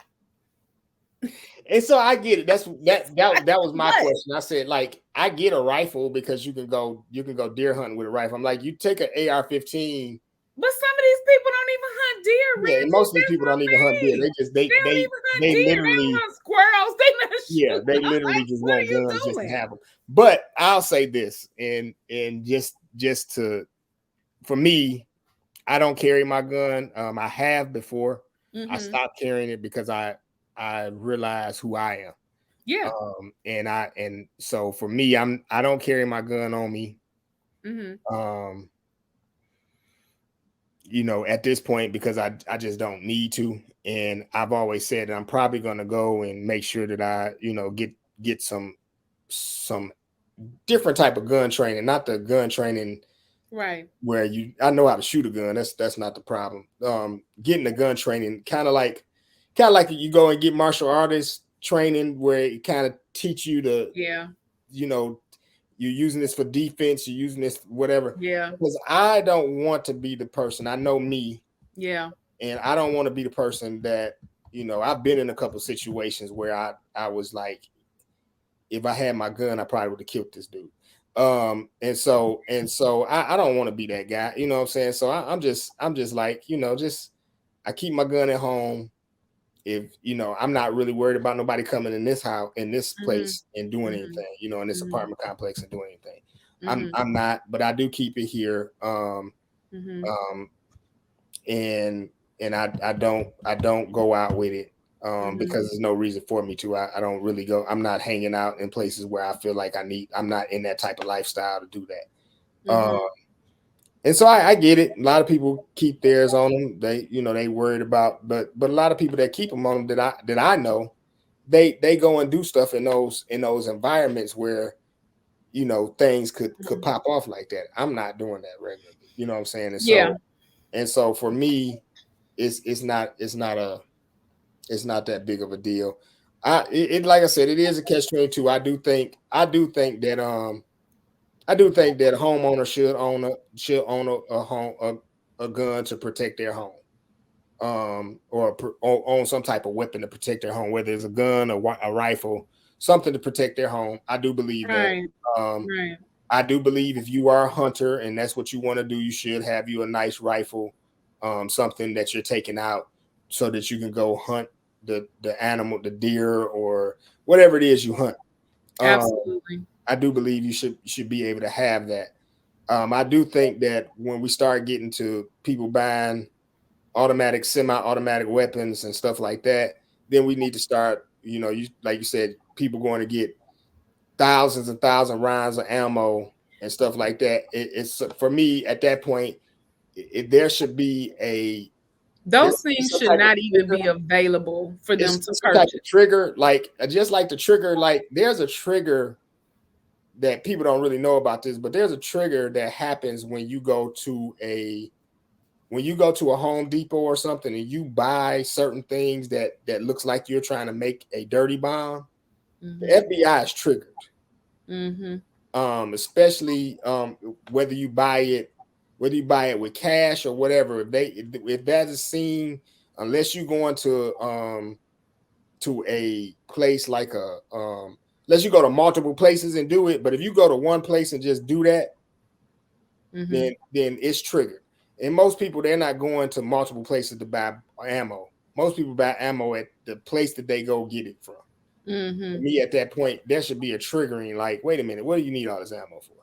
And so I get it. That was my question. I said, like, I get a rifle because you can go deer hunting with a rifle. I'm like, you take an AR-15. But some of these people don't even hunt deer. Yeah, most of these people don't even hunt deer. They literally hunt squirrels. They literally just want guns just to have them. But I'll say this, and just for me, I don't carry my gun. I have before. I stopped carrying it because I realize who I am. Yeah. And so for me, I don't carry my gun on me. At this point, because I just don't need to. And I've always said that I'm probably going to go and make sure that I, get some different type of gun training, not the gun training right where I know how to shoot a gun. That's not the problem. Getting the gun training kind of like you go and get martial artist training where it kind of teach you to, you're using this for defense, you're using this whatever. Yeah. Because I don't want to be the person. I know me. Yeah. And I don't want to be the person that, I've been in a couple of situations where I was like, if I had my gun, I probably would have killed this dude. And so I don't want to be that guy. You know what I'm saying? So I'm just like, I keep my gun at home. If I'm not really worried about nobody coming in this house, in this place, and doing anything, in this apartment complex and doing anything. I'm not, but I do keep it here. and I don't go out with it because there's no reason for me to. I don't really go. I'm not hanging out in places where I feel like I'm not in that type of lifestyle to do that. And so I get it. A lot of people keep theirs on them. They worried about, but a lot of people that keep them on them that I know, they go and do stuff in those environments where, things could pop off like that. I'm not doing that regularly. You know what I'm saying? And so for me, it's not that big of a deal. Like I said, it is a catch-22. I do think that a homeowner should own a gun to protect their home, or own some type of weapon to protect their home, whether it's a gun or a rifle, something to protect their home. I do believe that. I do believe if you are a hunter and that's what you want to do, you should have you a nice rifle, something that you're taking out so that you can go hunt the animal, the deer or whatever it is you hunt. Absolutely. I do believe you should be able to have that. I do think that when we start getting to people buying automatic, semi-automatic weapons and stuff like that, then we need to start, like you said, people going to get thousands and thousands of rounds of ammo and stuff like that. It's for me at that point, there should be those things should not even be available for them to purchase. Trigger, like just like the trigger, like there's a trigger that people don't really know about this, but there's a trigger that happens when you go to a Home Depot or something and you buy certain things that looks like you're trying to make a dirty bomb. The FBI is triggered. Especially whether you buy it with cash or whatever. If that's a scene, unless you go into to a place like unless you go to multiple places and do it, but if you go to one place and just do that, then it's triggered. And most people, they're not going to multiple places to buy ammo. Most people buy ammo at the place that they go get it from. For me, at that point, there should be a triggering. Like, wait a minute, what do you need all this ammo for?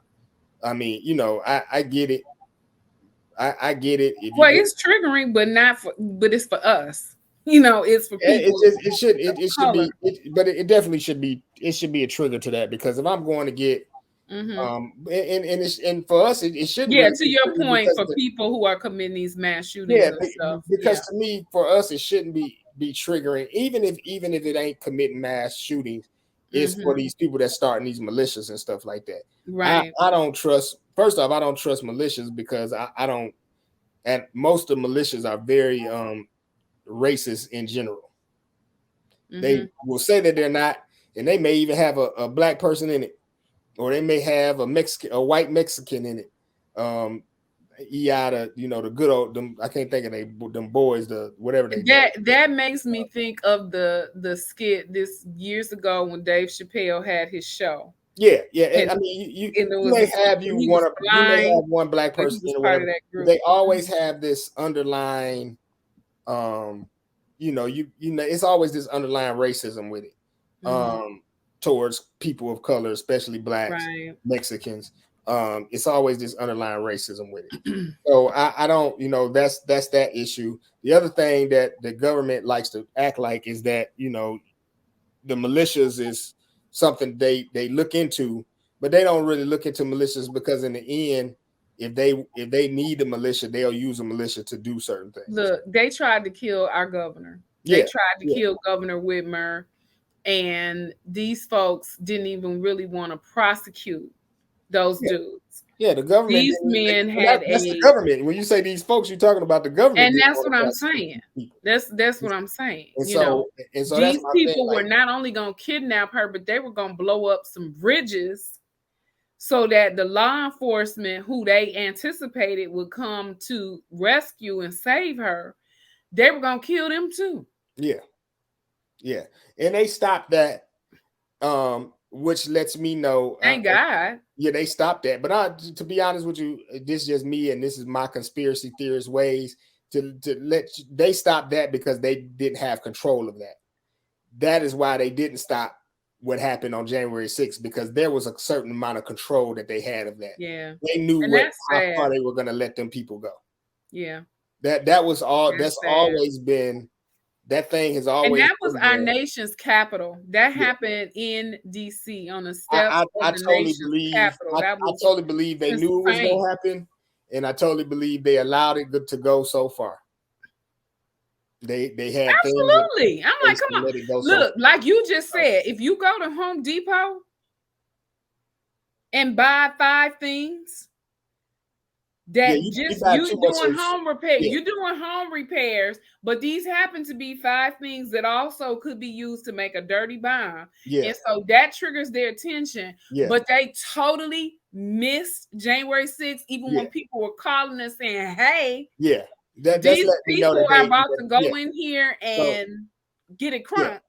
I mean, I get it. I get it. It's triggering, but it's for us. It's for people. It definitely should be. It should be a trigger to that, because if I'm going to get, and for us, it should. Yeah, to your point, for people who are committing these mass shootings and stuff. Because to me, for us, it shouldn't be triggering, even if it ain't committing mass shootings. It's for these people that starting these militias and stuff like that. Right. I don't trust. First off, I don't trust militias because I don't. And most of the militias are very racist in general. They will say that they're not, and they may even have a black person in it, or they may have a white Mexican in it. The good old them. I can't think of them boys. The whatever they. That makes me think of the skit this years ago when Dave Chappelle had his show. Yeah. And, I mean, you may have one black person in whatever. They always have this underlying, it's always this underlying racism with it, towards people of color, especially blacks, Mexicans. It's always this underlying racism with it. So I don't, that's that issue. The other thing that the government likes to act like is that, the militias is something they look into, but they don't really look into militias, because in the end, if they need a militia, they'll use a militia to do certain things. Look, they tried to kill our governor. They tried to kill Governor Whitmer, and these folks didn't even really want to prosecute those dudes. Yeah, the government. These men had the government. When you say these folks, you're talking about the government. And that's what I'm saying. That's what I'm saying. And so these people were not only going to kidnap her, but they were going to blow up some bridges so that the law enforcement who they anticipated would come to rescue and save her, they were going to kill them too. Yeah. And they stopped that, which lets me know. Thank God. Yeah, they stopped that. But to be honest with you, this is just me, and this is my conspiracy theorist ways they stopped that because they didn't have control of that. That is why they didn't stop what happened on January 6th, because there was a certain amount of control that they had of that. Yeah. They knew how far they were going to let them people go. Yeah. That was all. That's sad. always been. That thing has always. And that was been our there. nation's capital. That happened in D.C. on the steps of the totally nation's believe. capital. I totally believe they knew it was going to happen, and I totally believe they allowed it to go so far. They had absolutely. Things I'm like, come on. Look, like you just said, if you go to Home Depot and buy 5 things that you doing home repair, you're doing home repairs, but these happen to be 5 things that also could be used to make a dirty bomb. And so that triggers their attention. But they totally missed January 6th, even when people were calling and saying, hey, these people are about to go in here and get it crunked.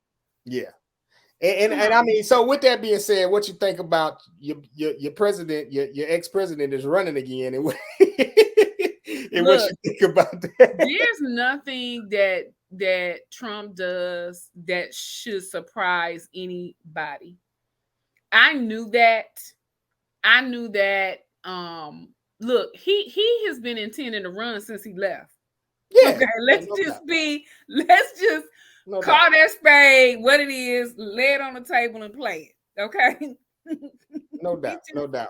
And I mean, so with that being said, what you think about your president, your ex-president is running again, and, and what you think about that? There's nothing that Trump does that should surprise anybody. I knew that. Look, he has been intending to run since he left. Okay, let's just call that spade what it is, lay it on the table and play it. Okay. No doubt.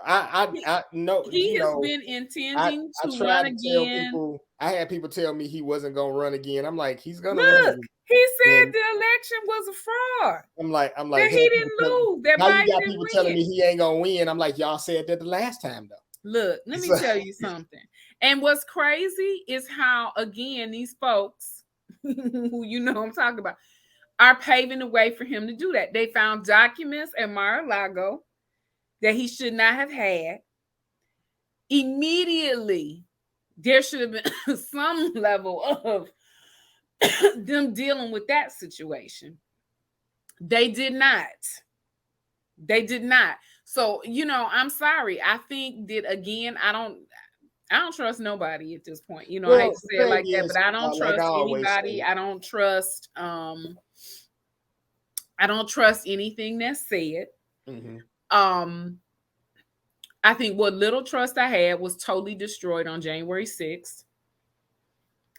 I know he has been intending to run again. I had people tell me he wasn't gonna run again. I'm like, he's gonna run. He said the election was a fraud. I'm like, that he didn't lose. That now you got people telling me he ain't gonna win. I'm like, y'all said that the last time though. Look, let me tell you something. And what's crazy is how, again, these folks who I'm talking about are paving the way for him to do that. They found documents at Mar-a-Lago that he should not have had. Immediately, there should have been some level of them dealing with that situation. They did not. So, I'm sorry. I think that, again, I don't trust nobody at this point. I hate to say it like that, but I don't trust anybody. I don't trust anything that's said. Mm-hmm. I think what little trust I had was totally destroyed on January 6th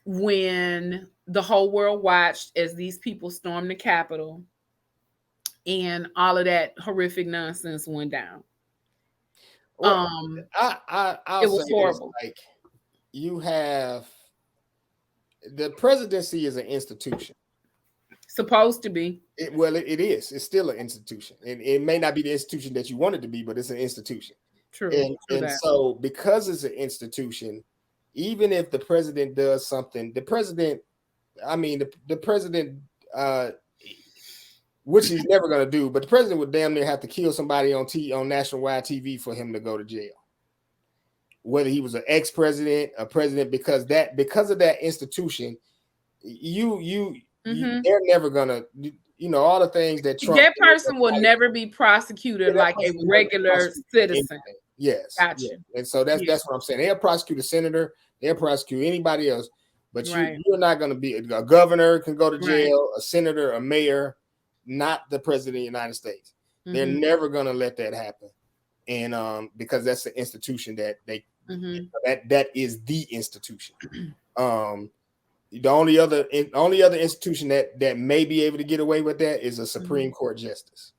when the whole world watched as these people stormed the Capitol and all of that horrific nonsense went down. Well, it was horrible. Like, you have the presidency is an institution. Supposed to be. It is. It's still an institution. And it may not be the institution that you want it to be, but it's an institution. True. And so because it's an institution, even if the president does something, the president, which he's never going to do, but the president would damn near have to kill somebody on nationwide TV for him to go to jail. Whether he was an ex-president, a president, because of that institution, they're never gonna, all the things that Trump. That person will never be prosecuted like a regular citizen. Yes, gotcha. Yeah. And so that's what I'm saying. They'll prosecute a senator, they'll prosecute anybody else, but you're not going to be a governor can go to jail, a senator, a mayor, not the president of the United States. Mm-hmm. They're never going to let that happen, and because that's the institution that they that is the institution. The only other institution that may be able to get away with that is a Supreme Court justice.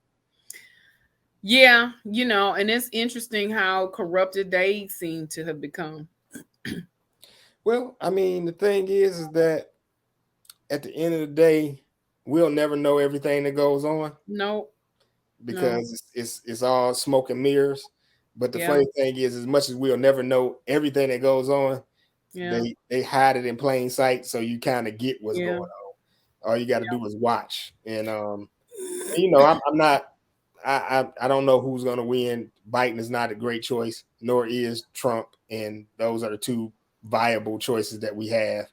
Yeah, and it's interesting how corrupted they seem to have become. Well, the thing is that at the end of the day, we'll never know everything that goes on. No. Because it's all smoke and mirrors. But the funny thing is, as much as we'll never know everything that goes on, they hide it in plain sight, so you kind of get what's going on. All you got to do is watch. And I'm not. I don't know who's going to win. Biden is not a great choice, nor is Trump, and those are the two viable choices that we have.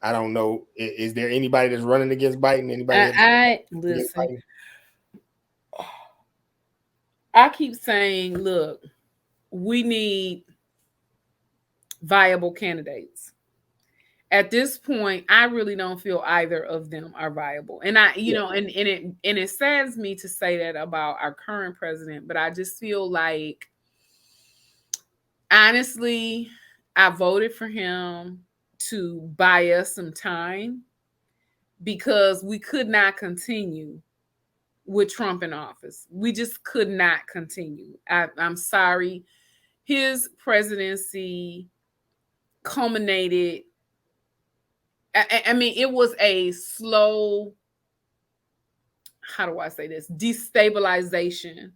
I don't know. Is there anybody that's running against Biden? Anybody? Listen. I keep saying, look, we need viable candidates. At this point, I really don't feel either of them are viable. And it saddens me to say that about our current president, but I just feel like, honestly, I voted for him to buy us some time because we could not continue with Trump in office. We just could not continue. I'm sorry. His presidency culminated. I mean, it was a slow, how do I say this? Destabilization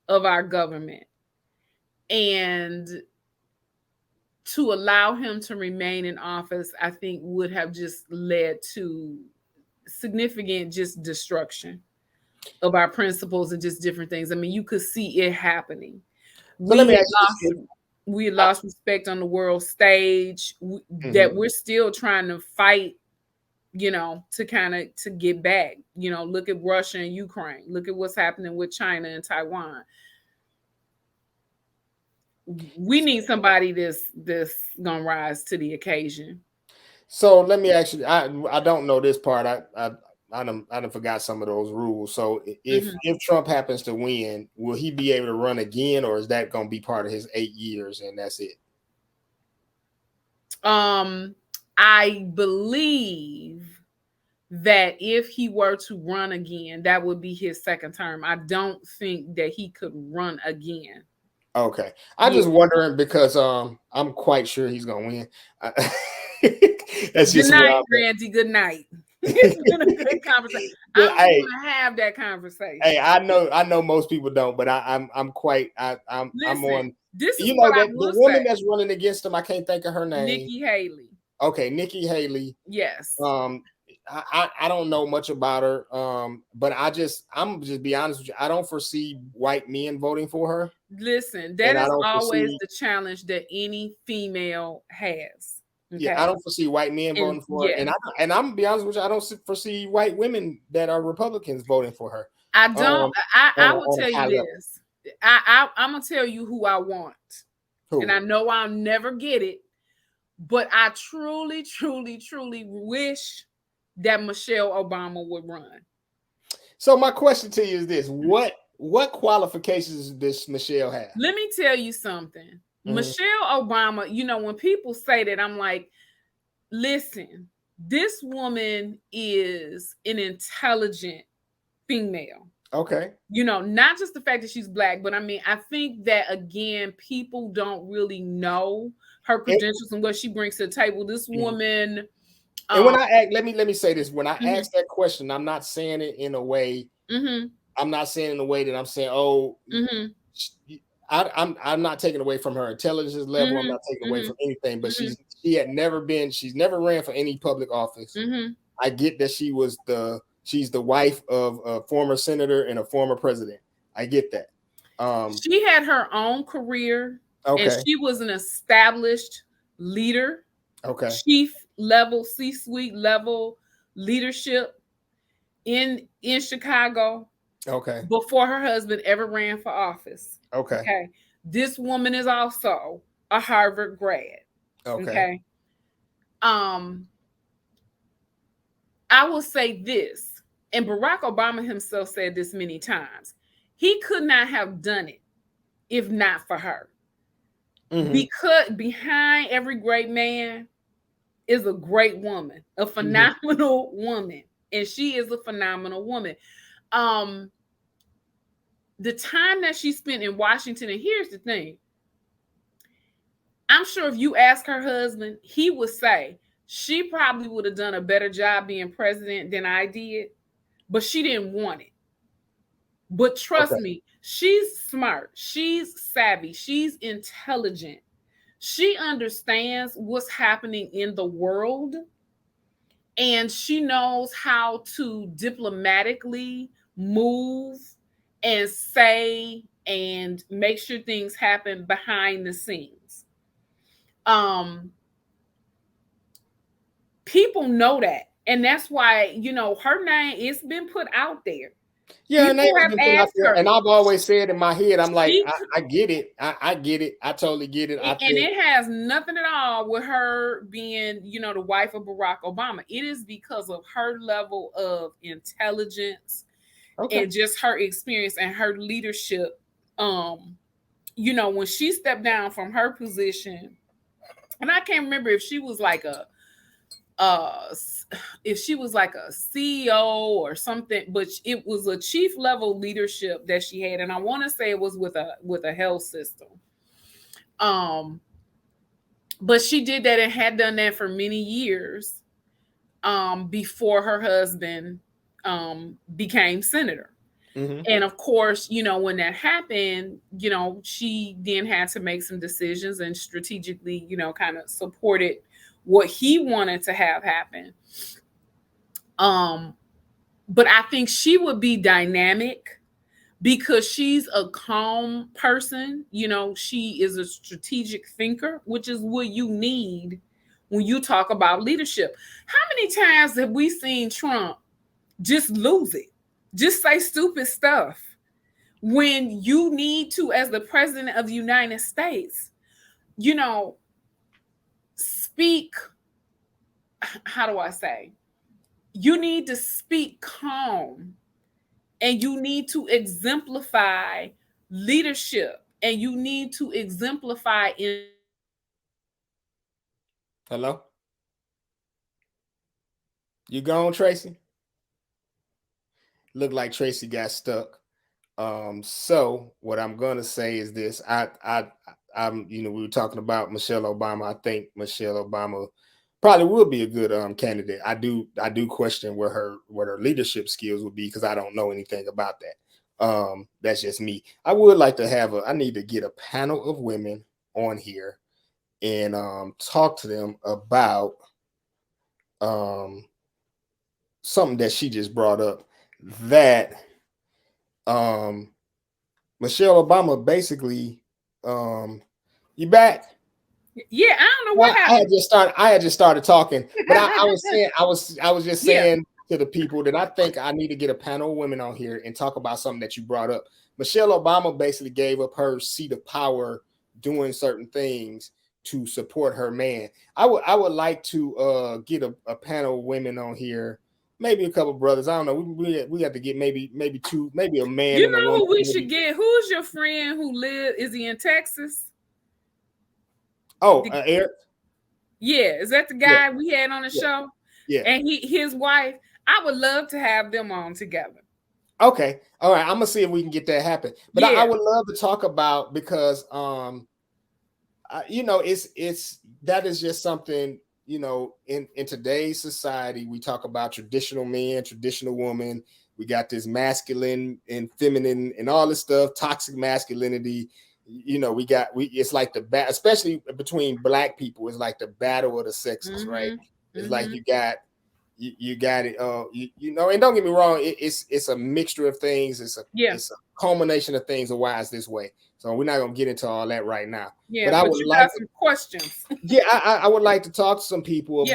of our government. And to allow him to remain in office, I think would have just led to significant just destruction of our principles and just different things. I mean, you could see it happening. So let me ask you, we lost respect on the world stage that we're still trying to fight, to get back. Look at Russia and Ukraine. Look at what's happening with China and Taiwan. We need somebody that's gonna rise to the occasion. So let me ask you, I don't know this part. I done forgot some of those rules. So if Trump happens to win, will he be able to run again, or is that going to be part of his 8 years and that's it? I believe that if he were to run again, that would be his second term. I don't think that he could run again. Okay. I'm just wondering because I'm quite sure he's going to win. That's just good night, Randy. Good night. It's been a good conversation. I don't want to have that conversation. Hey, I know most people don't, but I'm on. This is the woman that's running against him. I can't think of her name. Nikki Haley. Okay, Nikki Haley. Yes. I don't know much about her. But I'm just be honest with you. I don't foresee white men voting for her. Listen, that is always the challenge that any female has. Okay. Yeah, I don't foresee white men voting for her, and I'm gonna be honest with you, I don't foresee white women that are Republicans voting for her. I don't. I will tell you this. I'm gonna tell you who I want, and I know I'll never get it, but I truly, truly, truly wish that Michelle Obama would run. So my question to you is this: what qualifications does Michelle have? Let me tell you something. Michelle Obama, when people say that, I'm like, listen, this woman is an intelligent female. Okay. Not just the fact that she's Black, but I mean, I think that, again, people don't really know her credentials and what she brings to the table. This woman. And when I ask, let me say this: when I ask that question, I'm not saying it in a way. I'm not saying in a way that I'm saying, oh. I'm not taking away from her intelligence level. I'm not taking away from anything, but she's never ran for any public office. I get that she's the wife of a former senator and a former president. I get that. She had her own career. Okay. And she was an established leader. Okay. Chief level, C-suite level leadership in Chicago. Okay. Before her husband ever ran for office. Okay. This woman is also a Harvard grad. Okay. I will say this, and Barack Obama himself said this many times. He could not have done it if not for her. Because behind every great man is a great woman, a phenomenal woman, and she is a phenomenal woman. The time that she spent in Washington, and here's the thing. I'm sure if you ask her husband, he would say she probably would have done a better job being president than I did, but she didn't want it. But trust me, she's smart. She's savvy. She's intelligent. She understands what's happening in the world, and she knows how to diplomatically move and say and make sure things happen behind the scenes. People know that. And that's why, her name, it's been put out there. Yeah, and I've always said in my head, I'm like, I get it. I get it. I totally get it. And it has nothing at all with her being, the wife of Barack Obama. It is because of her level of intelligence. And just her experience and her leadership. When she stepped down from her position, and I can't remember if she was like a if she was like a CEO or something, but it was a chief level leadership that she had, and I want to say it was with a health system. But she did that and had done that for many years before her husband became senator. Mm-hmm. And of course, when that happened, she then had to make some decisions and strategically, kind of supported what he wanted to have happen. But I think she would be dynamic because she's a calm person. She is a strategic thinker, which is what you need when you talk about leadership. How many times have we seen Trump just lose it, just say stupid stuff when you need to, as the president of the United States, speak, how do I say? You need to speak calm, and you need to exemplify leadership, and you need to exemplify Hello? You gone, Tracy? Looked like Tracy got stuck. So what I'm gonna say is this: I'm we were talking about Michelle Obama. I think Michelle Obama probably will be a good candidate. I do question what her leadership skills would be because I don't know anything about that. That's just me. I would like to I need to get a panel of women on here and talk to them about something that she just brought up, that Michelle Obama basically you back? Yeah, I don't know what happened. I had just started talking, but I was just saying to the people that I think I need to get a panel of women on here and talk about something that you brought up. Michelle Obama basically gave up her seat of power doing certain things to support her man. I would like to get a panel of women on here, maybe a couple brothers. I don't know. We have to get maybe two, maybe a man. You know who we should get? Who's your friend who is he in Texas? Oh, Eric. Yeah, is that the guy we had on the show? Yeah. And his wife. I would love to have them on together. Okay. All right. I'm gonna see if we can get that happen. But I would love to talk about, because it's that is just something, in today's society. We talk about traditional men, traditional women. We got this masculine and feminine and all this stuff, toxic masculinity. It's like especially between Black people, it's like the battle of the sexes, right? It's like you got it. And don't get me wrong, it's a mixture of things. It's a culmination of things of why it's this way. So we're not gonna get into all that right now. Yeah, but I would like some questions. I would like to talk to some people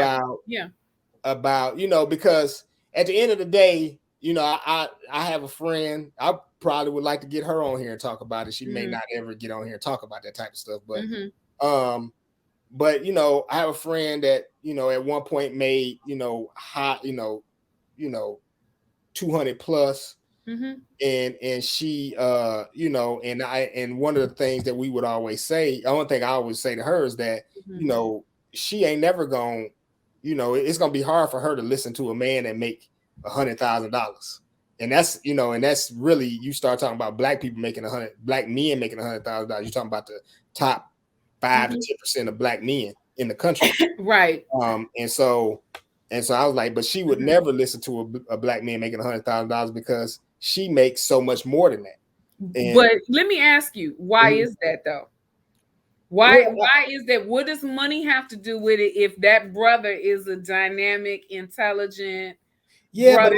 about because at the end of the day, I have a friend. I probably would like to get her on here and talk about it. She may not ever get on here and talk about that type of stuff, but I have a friend that at one point made hot 200 plus, and she and one of the things that we would always say, the only thing I always say to her is that she ain't never gonna it's gonna be hard for her to listen to a man that make $100,000. And that's really, you start talking about Black people making Black men making $100,000. You're talking about the top 5 to 10% of Black men in the country, right? And so I was like, but she would never listen to a Black man making $100,000 because she makes so much more than that. But let me ask you, why is that though? Why is that? What does money have to do with it if that brother is a dynamic, intelligent? Yeah, but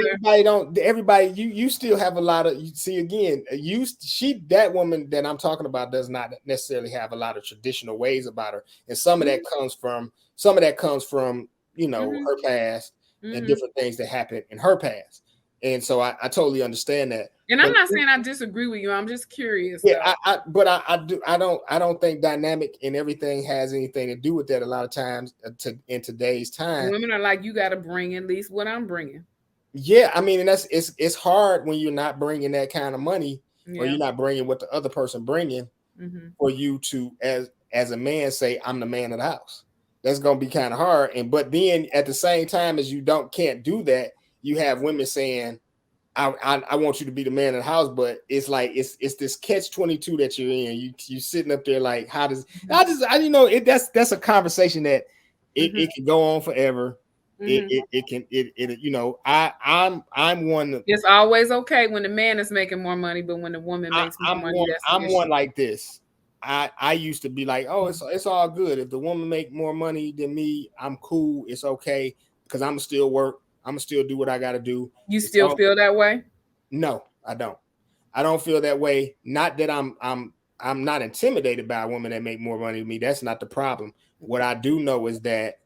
everybody you still have a lot of, that woman that I'm talking about does not necessarily have a lot of traditional ways about her. And some of that comes from her past and different things that happened in her past. And so I totally understand that. And I'm not saying I disagree with you. I'm just curious. Yeah, I don't think dynamic and everything has anything to do with that a lot of times in today's time. Women are like, you got to bring at least what I'm bringing. Yeah, I mean, and it's hard when you're not bringing that kind of money, or you're not bringing what the other person bringing, for you to, as a man, say, I'm the man of the house. that's gonna be kind of hard. And but then at the same time as you can't do that, you have women saying, I want you to be the man of the house, but it's like it's this catch-22 that you're in. You sitting up there like, how does that's a conversation that it can go on forever. It can I'm one. It's always okay when the man is making more money, but when the woman makes more money, I'm one like this. I used to be like, oh, it's all good. If the woman make more money than me, I'm cool. It's okay because I'm still work. I'm gonna still do what I got to do. You still feel that way? No, I don't. I don't feel that way. Not that I'm not intimidated by a woman that make more money than me. That's not the problem. What I do know is that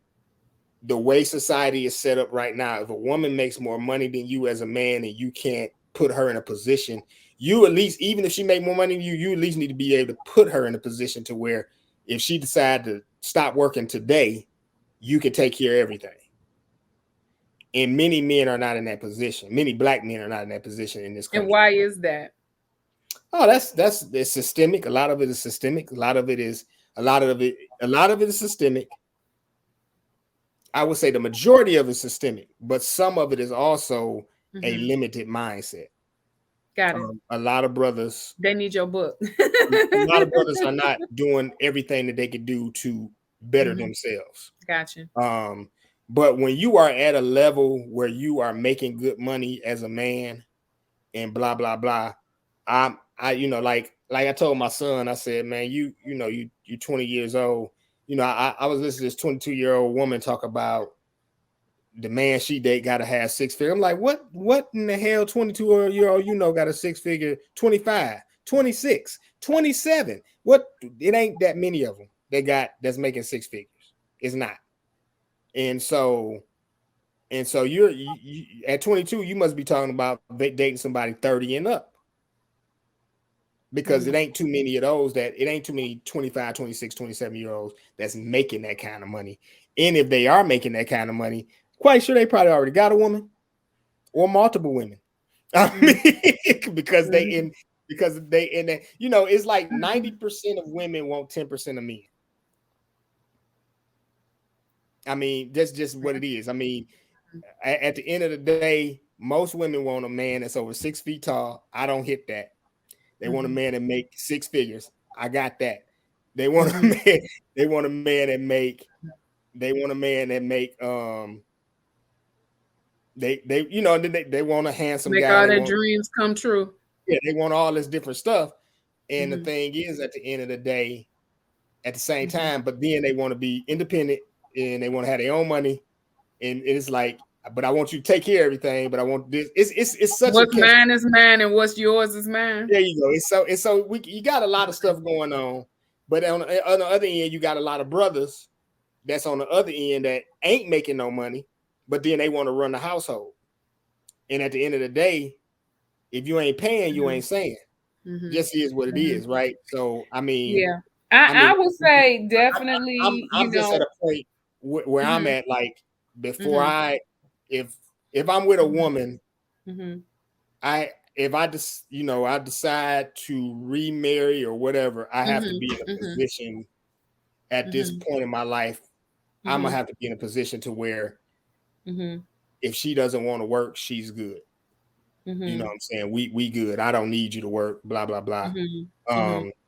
the way society is set up right now, if a woman makes more money than you as a man and you can't put her in a position, you at least, even if she make more money than you at least need to be able to put her in a position to where if she decide to stop working today, you can take care of everything. And many men are not in that position. Many black men are not in that position in this country. And why is that? Oh, it's systemic. A lot of it is systemic. A lot of it is systemic. I would say the majority of it is systemic, but some of it is also a limited mindset. Got it. A lot of brothers, they need your book. A lot of brothers are not doing everything that they could do to better themselves. Gotcha. But when you are at a level where you are making good money as a man and blah blah blah, I like I told my son, I said, man, you're 20 years old. I was listening to this 22-year-old woman talk about the man she date got to have 6 figures. I'm like, what in the hell 22-year-old, got a 6-figure, 25, 26, 27. What? It ain't that many of them that's making 6 figures. It's not. And so you're at 22, you must be talking about dating somebody 30 and up. Because it ain't too many of those it ain't too many 25, 26, 27-year-olds that's making that kind of money. And if they are making that kind of money, quite sure they probably already got a woman or multiple women. I mean, because it's like 90% of women want 10% of men. I mean, that's just what it is. I mean, at the end of the day, most women want a man that's over 6 feet tall. I don't hit that. They want a man that make 6 figures. I got that. They want a man. They want a man that make. They want a man that make. They want a handsome guy. Make all their dreams come true. Yeah, they want all this different stuff. And the thing is, at the end of the day, at the same time, but then they want to be independent and they want to have their own money. And it's like, but I want you to take care of everything. But I want this. It's such. What's mine is mine, and what's yours is mine. There you go. You got a lot of stuff going on, but on the other end, you got a lot of brothers that's on the other end that ain't making no money, but then they want to run the household. And at the end of the day, if you ain't paying, you ain't saying. Just is what it is, right? So I mean, yeah, I would say definitely. I'm just at a point where I'm at, like before if I'm with a woman, I decide to remarry or whatever, I have to be in a position at this point in my life. I'm gonna have to be in a position to where if she doesn't want to work, she's good. You know what I'm saying? We good. I don't need you to work, blah, blah, blah.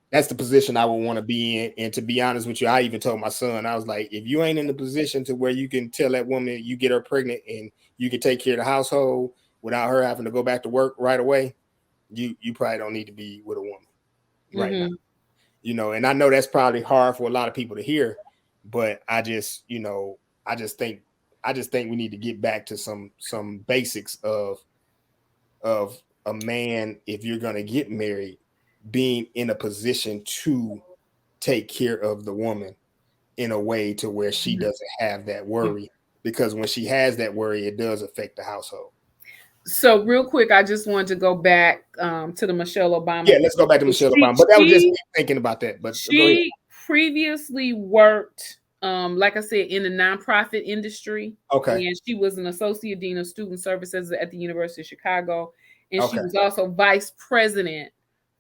That's the position I would want to be in. And to be honest with you, I even told my son, I was like, if you ain't in the position to where you can tell that woman you get her pregnant and you can take care of the household without her having to go back to work right away, you probably don't need to be with a woman right now. And I know that's probably hard for a lot of people to hear, but I just think we need to get back to some basics of a man, if you're going to get married, being in a position to take care of the woman in a way to where she doesn't have that worry, because when she has that worry, it does affect the household. So real quick, I just wanted to go back to the Michelle Obama. Yeah, let's go back to Michelle Obama. But that was just me thinking about that. But she previously worked, like I said, in the nonprofit industry. Okay. And she was an associate dean of student services at the University of Chicago. And she was also vice president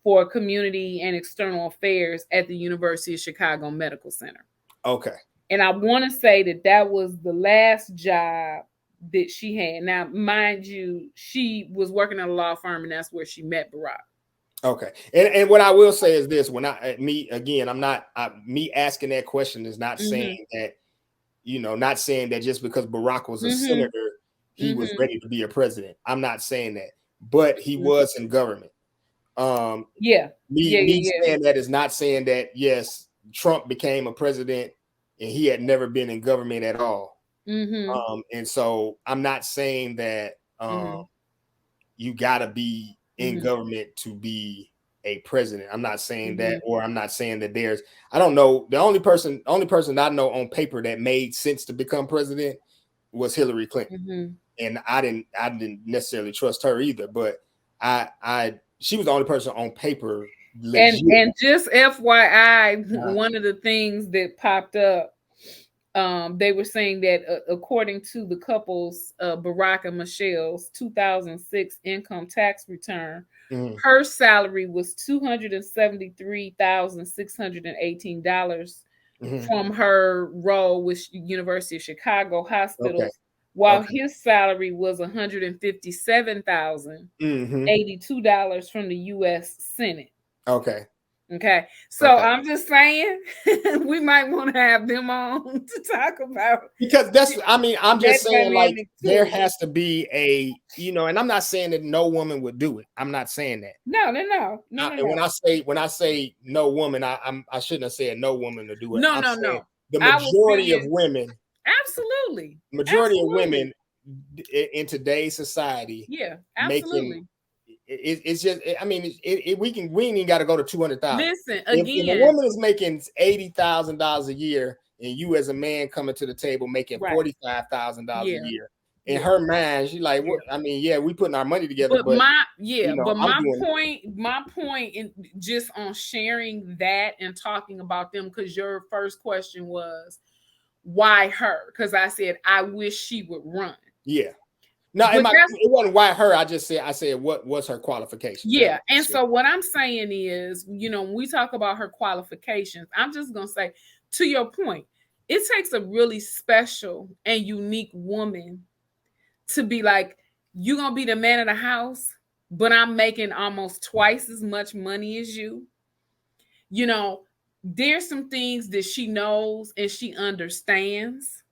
for community and external affairs at the University of Chicago Medical Center. Okay. And I want to say that was the last job that she had. Now, mind you, she was working at a law firm, and that's where she met Barack. Okay. And what I will say is this: when I'm not me asking that question is not saying that, not saying that just because Barack was a senator, he was ready to be a president. I'm not saying that, but he was in government. Me saying that is not saying that, yes, Trump became a president and he had never been in government at all. And so I'm not saying that you gotta be in government to be a president. I'm not saying that, or I'm not saying that I don't know. The only person I know on paper that made sense to become president was Hillary Clinton. And I didn't necessarily trust her either, but she was the only person on paper. Legit. And just FYI, one of the things that popped up, they were saying that according to the couple's Barack and Michelle's 2006 income tax return, her salary was $273,618 from her role with University of Chicago hospitals, while his salary was $157,082 from the U.S. Senate. Okay. So I'm just saying we might want to have them on to talk about, because I'm just saying, like, there has to be a, and I'm not saying that no woman would do it. I'm not saying that. No. When I say no woman, I shouldn't have said no woman to do it. No. The majority of women. Absolutely. Majority of women in today's society. Yeah, absolutely. It's just, we ain't even got to go to 200,000. Listen, again, if a woman is making $80,000 a year, and you as a man coming to the table making $45,000 a year, in her mind, she's like, "What?" We putting our money together. But my point in just on sharing that and talking about them, because your first question was why her? Because I said I wish she would run. Yeah. No, it wasn't why her. I said what was her qualification. Yeah. And so what I'm saying is, when we talk about her qualifications, I'm just going to say, to your point, it takes a really special and unique woman to be like, you're going to be the man of the house, but I'm making almost twice as much money as you. There's some things that she knows and she understands.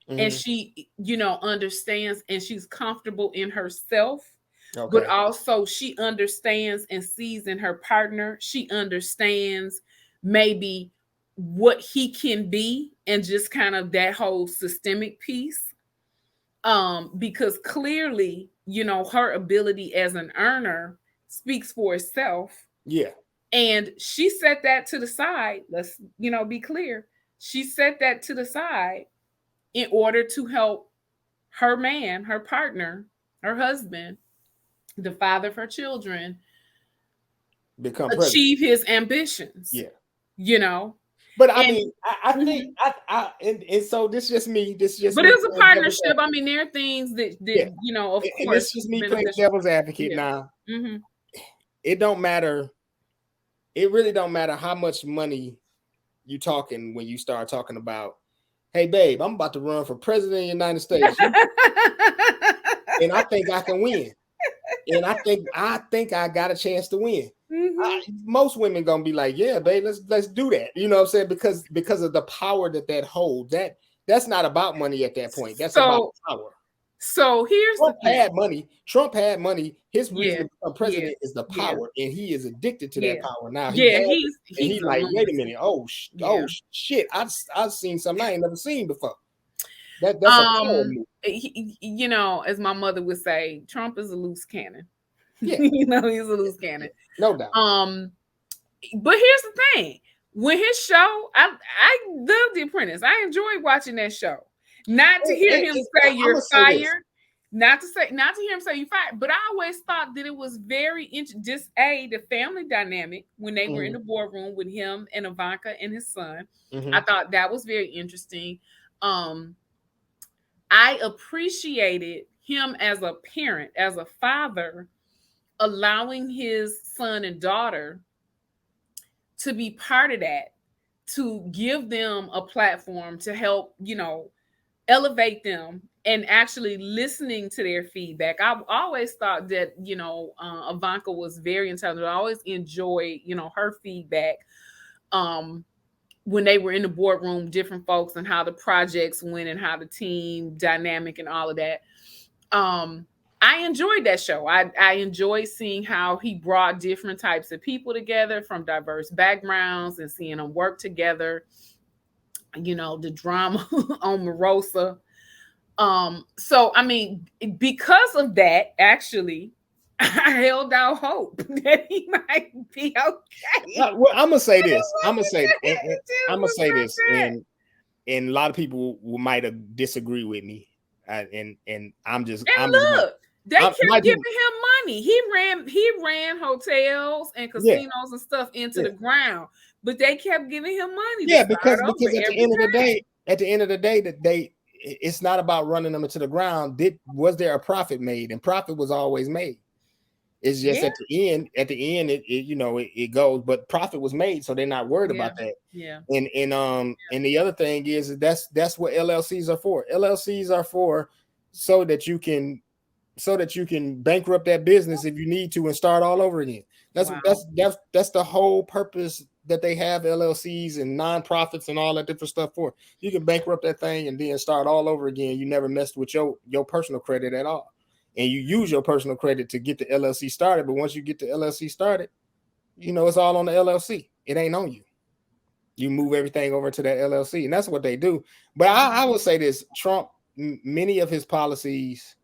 And she, understands, and she's comfortable in herself, but also she understands and sees in her partner. She understands maybe what he can be, and just kind of that whole systemic piece. Because clearly, her ability as an earner speaks for itself. Yeah. And she set that to the side. Let's, be clear. She set that to the side in order to help her man, her partner, her husband, the father of her children, achieve his ambitions. Yeah. But I think and so this is just me. But it's a partnership. There are things that of course. It's just me playing devil's advocate now. It don't matter. It really don't matter how much money you talking when you start talking about, hey, babe, I'm about to run for president of the United States. And I think I can win. And I think I got a chance to win. Most women gonna be like, yeah, babe, let's do that. You know what I'm saying? Because of the power that holds. That's not about money at that point. That's about power. So here's Trump had money. His reason to become president is the power, and he is addicted to that power now. He's like, wait a minute, oh shit, I've seen something I ain't never seen before. That's a power move. As my mother would say, Trump is a loose cannon. Yeah, he's a loose cannon, no doubt. But here's the thing: when his show, I love The Apprentice. I enjoyed watching that show. Not to hear him say you're fired. Not to hear him say you're fired. But I always thought that it was very interesting. Just the family dynamic when they were in the boardroom with him and Ivanka and his son. I thought that was very interesting. I appreciated him as a parent, as a father, allowing his son and daughter to be part of that. to give them a platform to help, elevate them, and actually listening to their feedback. I've always thought that, Ivanka was very intelligent. I always enjoyed, her feedback. When they were in the boardroom, different folks, and how the projects went and how the team dynamic and all of that. I enjoyed that show. I enjoyed seeing how he brought different types of people together from diverse backgrounds and seeing them work together. The drama on Marosa. So I mean, because of that, actually, I held out hope that he might be okay. Well, I'm gonna say this. I'm gonna say this, and a lot of people might have disagree with me, and I'm just. They kept giving him money. He ran hotels and casinos and stuff into the ground, but they kept giving him money. Yeah, because at the end of the day, that it's not about running them into the ground. Was there a profit made? And profit was always made. It's just at the end, it goes, but profit was made, so they're not worried about that. Yeah. And the other thing is that's what LLCs are for. LLCs are for so that you can bankrupt that business if you need to and start all over again. That's the whole purpose that they have LLCs and nonprofits and all that different stuff for. You can bankrupt that thing and then start all over again. You never messed with your personal credit at all. And you use your personal credit to get the LLC started. But once you get the LLC started, it's all on the LLC. It ain't on you. You move everything over to that LLC, and that's what they do. But I will say this: Trump, many of his policies,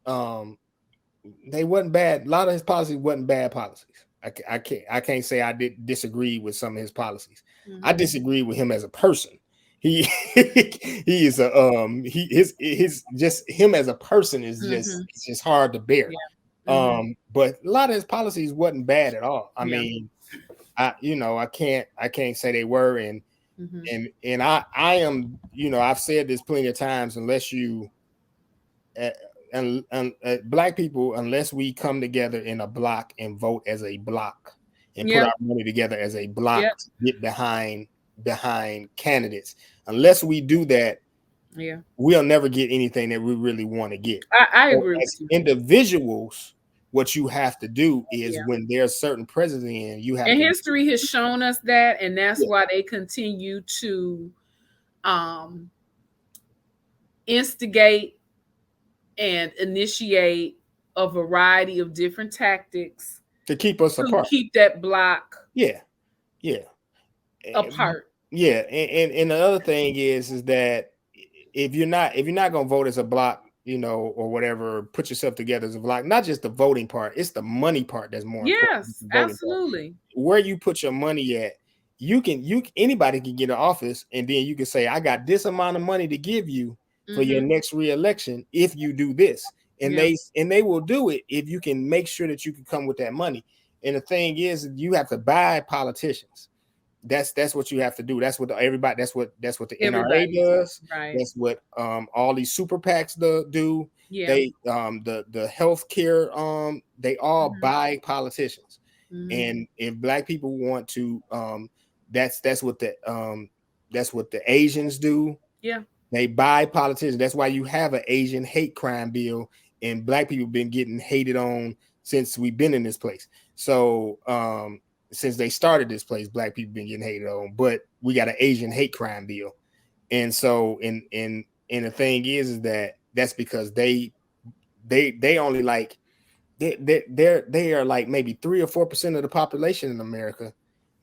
they wasn't bad. A lot of his policies wasn't bad policies. I can't say I did disagree with some of his policies. Mm-hmm. I disagree with him as a person. He is his just him as a person is just it's just hard to bear. Yeah. But a lot of his policies wasn't bad at all. I mean, I can't say they were, and I am, I've said this plenty of times, unless you black people, unless we come together in a block and vote as a block and put our money together as a block to get behind candidates, unless we do that, we'll never get anything that we really want to get. I agree with you. Individuals, what you have to do is when there's certain president in, you have, and history has shown us that, and that's why they continue to instigate and initiate a variety of different tactics to keep us apart, keep that block apart. Yeah, and the other thing is that if you're not gonna vote as a block, or whatever, put yourself together as a block, not just the voting part, it's the money part that's more important. Yes, absolutely. Where you put your money at, anybody can get an office, and then you can say, I got this amount of money to give you for your next re-election if you do this. And they will do it if you can make sure that you can come with that money. And the thing is, you have to buy politicians. That's what you have to do. That's what everybody. That's what the NRA does. Right. That's what all these super PACs do. Yeah. They the healthcare they all buy politicians. And if black people want to that's what the Asians do. Yeah. They buy politicians. That's why you have an Asian hate crime bill, and black people been getting hated on since we've been in this place. So since they started this place, black people been getting hated on, but we got an Asian hate crime bill. And so and the thing is that that's because they only like they are like maybe 3 or 4% of the population in America,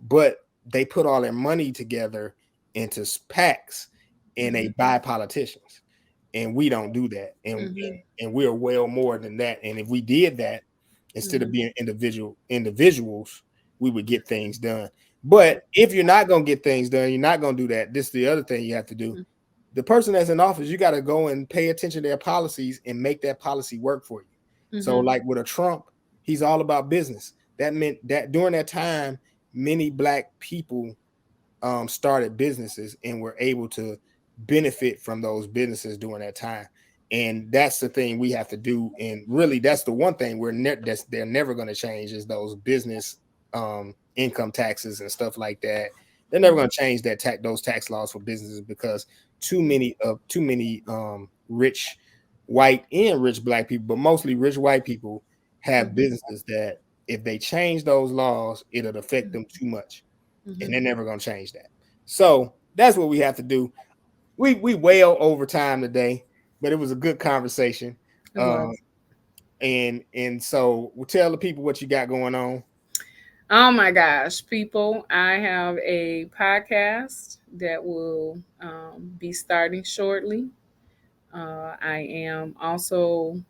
but they put all their money together into PACs and they buy politicians. And we don't do that. And we're well more than that. And if we did that, instead of being individuals, we would get things done. But if you're not going to get things done, you're not going to do that. This is the other thing you have to do. The person that's in office, you got to go and pay attention to their policies and make that policy work for you. So like with a Trump, he's all about business. That meant that during that time, many black people started businesses and were able to benefit from those businesses during that time. And that's the thing we have to do. And really, that's the one thing they're never going to change is those business income taxes and stuff like that. They're never going to change those tax laws for businesses because too many rich white and rich black people, but mostly rich white people have businesses that if they change those laws, it'll affect them too much, and they're never going to change that. So that's what we have to do. We wail over time today, but it was a good conversation. And so we'll tell the people what you got going on. Oh my gosh, people, I have a podcast that will be starting shortly. I am also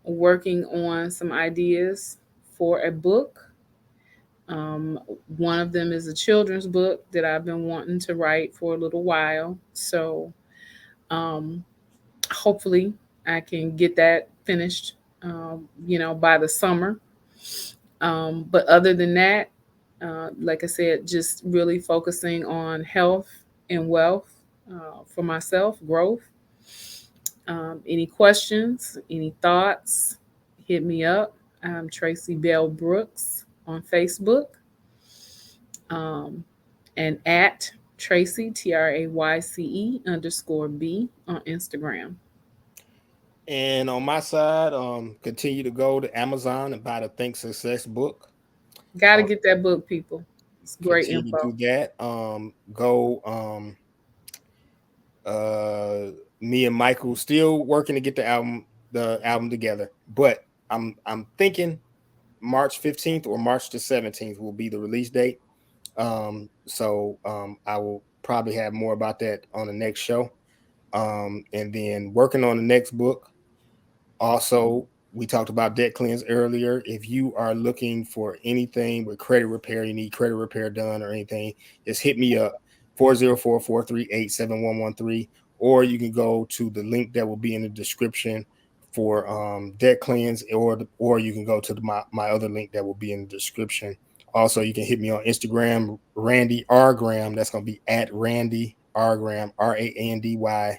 working on some ideas for a book. One of them is a children's book that I've been wanting to write for a little while. So hopefully I can get that finished, by the summer. But other than that, like I said, just really focusing on health and wealth for myself, growth. Any questions, any thoughts, hit me up. I'm Trayce Brooks on Facebook, and at Trayce, TRAYCE_B on Instagram. And on my side, continue to go to Amazon and buy the Think Success book. Got to get that book, people. It's great info. To do that. Me and Michael still working to get the album together, but I'm thinking March 15th or March the 17th will be the release date. So I will probably have more about that on the next show. And then working on the next book. Also, we talked about DebtCleanse earlier. If you are looking for anything with credit repair, you need credit repair done or anything, just hit me up, 404-438-7113, or you can go to the link that will be in the description for DebtCleanse, or you can go to my other link that will be in the description. Also, you can hit me on Instagram, Randy R Graham. That's going to be at Randy R Graham, RandyRgraham.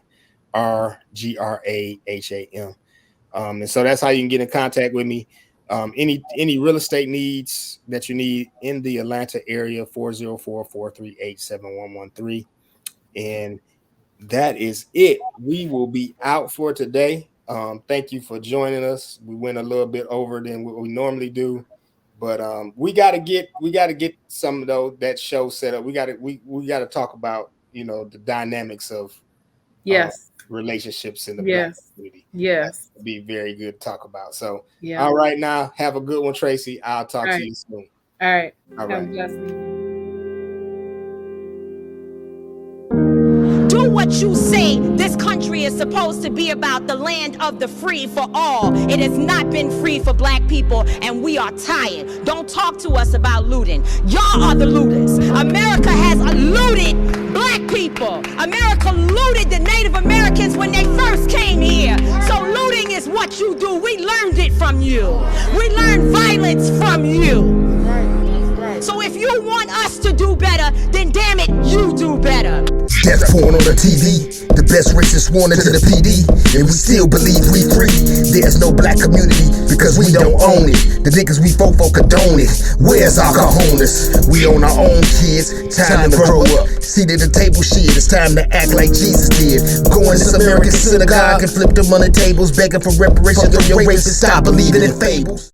And so that's how you can get in contact with me. Any real estate needs that you need in the Atlanta area, 404-438-7113. And that is it. We will be out for today. Thank you for joining us. We went a little bit over than what we normally do, but we got to get some of that show set up. We got to talk about the dynamics of relationships in the Black community. Yes, that'd be very good to talk about. So, all right, now have a good one, Trayce. I'll talk to you soon. All right. All right. Do what you say. This country is supposed to be about the land of the free for all. It has not been free for Black people, and we are tired. Don't talk to us about looting. Y'all are the looters. America has looted Black people. America looted the Native Americans when they first came here. So looting is what you do. We learned it from you. We learned violence from you. So if you want us to do better, then damn it, you do better. Death porn on the TV, the best racist sworn into the PD, and we still believe we free. There's no Black community because we don't own it. The niggas we vote for condone it. Where's our cojones? We own our own kids, time to grow up. See to the table shit, it's time to act like Jesus did. Go in this American synagogue and flip them on the tables, begging for reparations. Your racist, stop believing in fables.